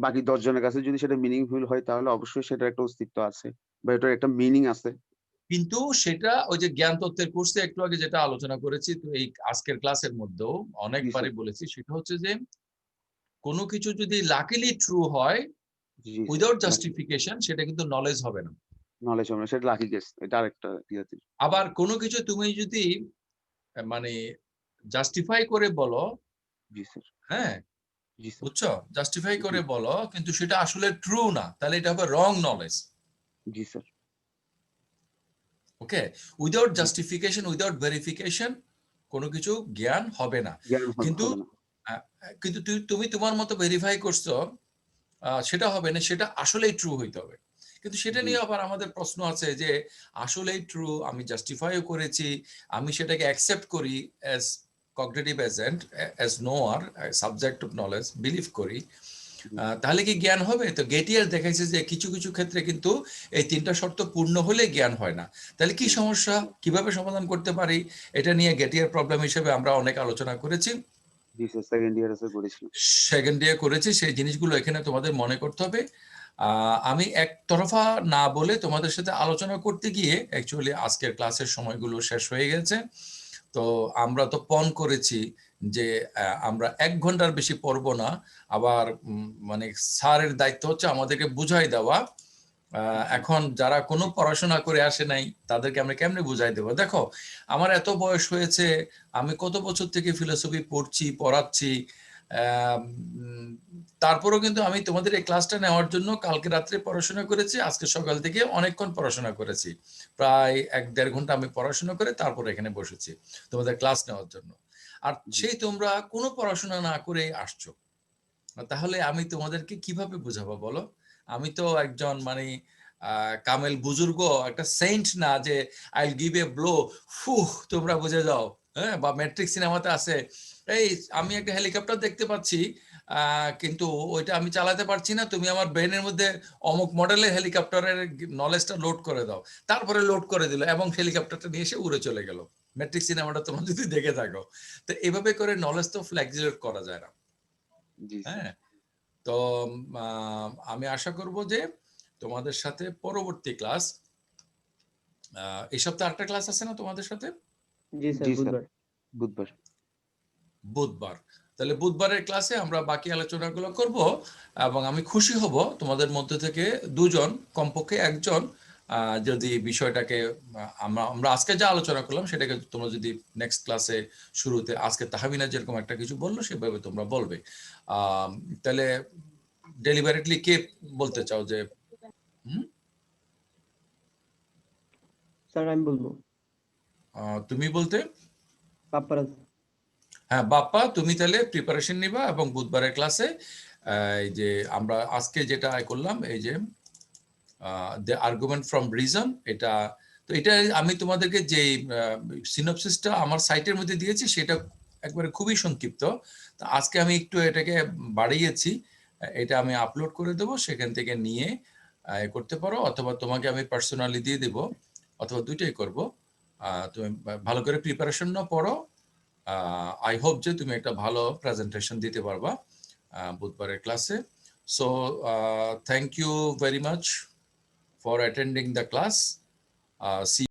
বাকি 10 জনের কাছে যদি সেটা মিনিংফুল হয়, তাহলে অবশ্যই সেটার একটা অস্তিত্ব আছে বা এটার একটা মিনিং আছে। কিন্তু সেটা ওই যে জ্ঞান তত্ত্বের কোর্সে একটু আগে যেটা আলোচনা করেছি, তো এই আজকের ক্লাসের মধ্যেও জি অনেকবারই স্যার। বলেছি, সেটা হচ্ছে যে কোনো কিছু যদি লাকিলি ট্রু হয় জি স্যার। উইদাউট লাকি জাস্টিফিকেশন, সেটা কিন্তু নলেজ হবে না। নলেজ হবে না, সেটা লাকি গেস। এটা আরেকটা ইয়াতে। আবার কোনো কিছু তুমি যদি মানে জাস্টিফাই করে বলো, জি স্যার। হ্যাঁ, জি স্যার। বুঝছো, জাস্টিফাই জি, করে বলো কিন্তু সেটা আসলে ট্রু না, তাহলে এটা হবে রং নলেজ। জি স্যার। ওকে, উইদাউট জি, জাস্টিফিকেশন, উইদাউট ভেরিফিকেশন কোনো কিছু জ্ঞান হবে না। জ্ঞান কিন্তু হবে না। আহ, কিন্তু তুমি তোমার মতো ভেরিফাই করছো, সেটা হবে না, সেটা আসলেই ট্রু হইতে হবে। কিন্তু সেটা জি, নিয়ে আবার আমাদের প্রশ্ন আছে যে আসলেই ট্রু, আমি জাস্টিফাইও করেছি, আমি সেটাকে অ্যাকসেপ্ট করি as cognitive agent, as knower, subject of knowledge, believe করি, জি, তাহলে কি জ্ঞান হবে? তো গেটিয়ার দেখাইছে যে কিছু কিছু ক্ষেত্রে কিন্তু এই তিনটা শর্ত পূর্ণ হলে জ্ঞান হয় না। তাহলে কি জি, সমস্যা, কিভাবে সমাধান করতে পারি? এটা নিয়ে গেটিয়ার প্রবলেম হিসেবে আমরা অনেক আলোচনা করেছি, জি স্যার। সেকেন্ড ইয়ারে স্যার করেছিলাম। সেকেন্ড ইয়ার করেছি, সেই জিনিসগুলো এখানে তোমাদের মনে করতে হবে। আমি একতরফা না বলে তোমাদের সাথে আলোচনা করতে গিয়ে অ্যাকচুয়ালি আজকের ক্লাসের সময়গুলো শেষ হয়ে গেছে। তো আমরা তো পণ করেছি যে আমরা 1 ঘন্টার বেশি পড়বো না। আবার মানে স্যারের দায়িত্ব হচ্ছে আমাদেরকে বুঝাই দেওয়া এখন যারা কোনো পড়াশোনা করে আসে নাই তাদেরকে আমরা কেমনে বুঝাই দেবো? দেখো, আমার এত বয়স হয়েছে, আমি কত বছর থেকে ফিলোসফি পড়ছি, পড়াচ্ছি, তারপরেও কিন্তু আমি তোমাদের এই ক্লাসটা নেওয়ার জন্য কালকে রাত্রে পড়াশোনা করেছি, আজকে সকাল থেকে অনেকক্ষণ পড়াশোনা করেছি, প্রায় 1-1.5 ঘন্টা আমি পড়াশোনা করে তারপর এখানে বসেছি তোমাদের ক্লাস নেওয়ার জন্য। আর সেই তোমরা কোনো পড়াশোনা না করে আসছো, তাহলে আমি তোমাদেরকে কিভাবে বুঝাবো বলো? আমি তো একজন মানে কামেল বুজুর্গ, একটা সেন্ট না যে I will give a blow, ফুহ তোমরা বুঝে যাও। হ্যাঁ, বা ম্যাট্রিক্স সিনেমাতে আছে, এই আমি একটা হেলিকপ্টার দেখতে পাচ্ছি, কিন্তু ওইটা আমি চালাতে পারছি না, তুমি আমার ব্রেনের মধ্যে অমুক মডেলের হেলিকপ্টারের নলেজটা লোড করে দাও। তারপরে লোড করে দিল এবং হেলিকপ্টারটা নিয়ে এসে উড়ে চলে গেল। ম্যাট্রিক্স সিনেমাটা তোমরা যদি দেখে থাকো, তো এভাবে করে নলেজ তো ফ্লেক্সিলেট করা যায় না। জি স্যার। হ্যাঁ, তো আমি আশা করব যে তোমাদের সাথে পরবর্তী ক্লাস, এই সপ্তাহে আরেকটা ক্লাস আছে না তোমাদের সাথে? জি স্যার, জি স্যার, বুধবার। বুধবার। বুধবার। তাহলে বুধবারের ক্লাসে আমরা বাকি আলোচনাগুলো করব, এবং আমি খুশি হব তোমাদের মধ্যে থেকে 2 জন, কমপক্ষে 1 জন, যদি বিষয়টাকে আমরা আজকে যা আলোচনা করলাম সেটাকে তোমরা যদি নেক্সট ক্লাসে শুরুতে, আজকে তাহমিনা যেরকম একটা কিছু বললো সেভাবে তোমরা বলবে। তাহলে ডেলিভারেটলি কে বলতে চাও যে? স্যার আমি বলবো। তুমি বলতে? পাপ্পারাজ। হ্যাঁ বাপ্পা, তুমি তাহলে প্রিপারেশন নিবা এবং বুধবারের ক্লাসে এই যে আমরা আজকে যেটা করলাম, এই যে দ্য আর্গুমেন্ট ফ্রম রিজন, এটা তো এটা আমি তোমাদেরকে যে সিনপসিসটা আমার সাইটের মধ্যে দিয়েছি সেটা একবারে খুবই সংক্ষিপ্ত। তো আজকে আমি একটু এটাকে বাড়িয়েছি, এটা আমি আপলোড করে দেবো, সেখান থেকে নিয়ে করতে পারো, অথবা তোমাকে আমি পার্সোনালি দিয়ে দেবো, অথবা দুইটাই করব। তুমি ভালো করে প্রিপারেশন নাও, পড়ো। আই হোপ যে তুমি একটা ভালো প্রেজেন্টেশন দিতে পারবা বুধবারের ক্লাসে। So thank you very much for attending the class. See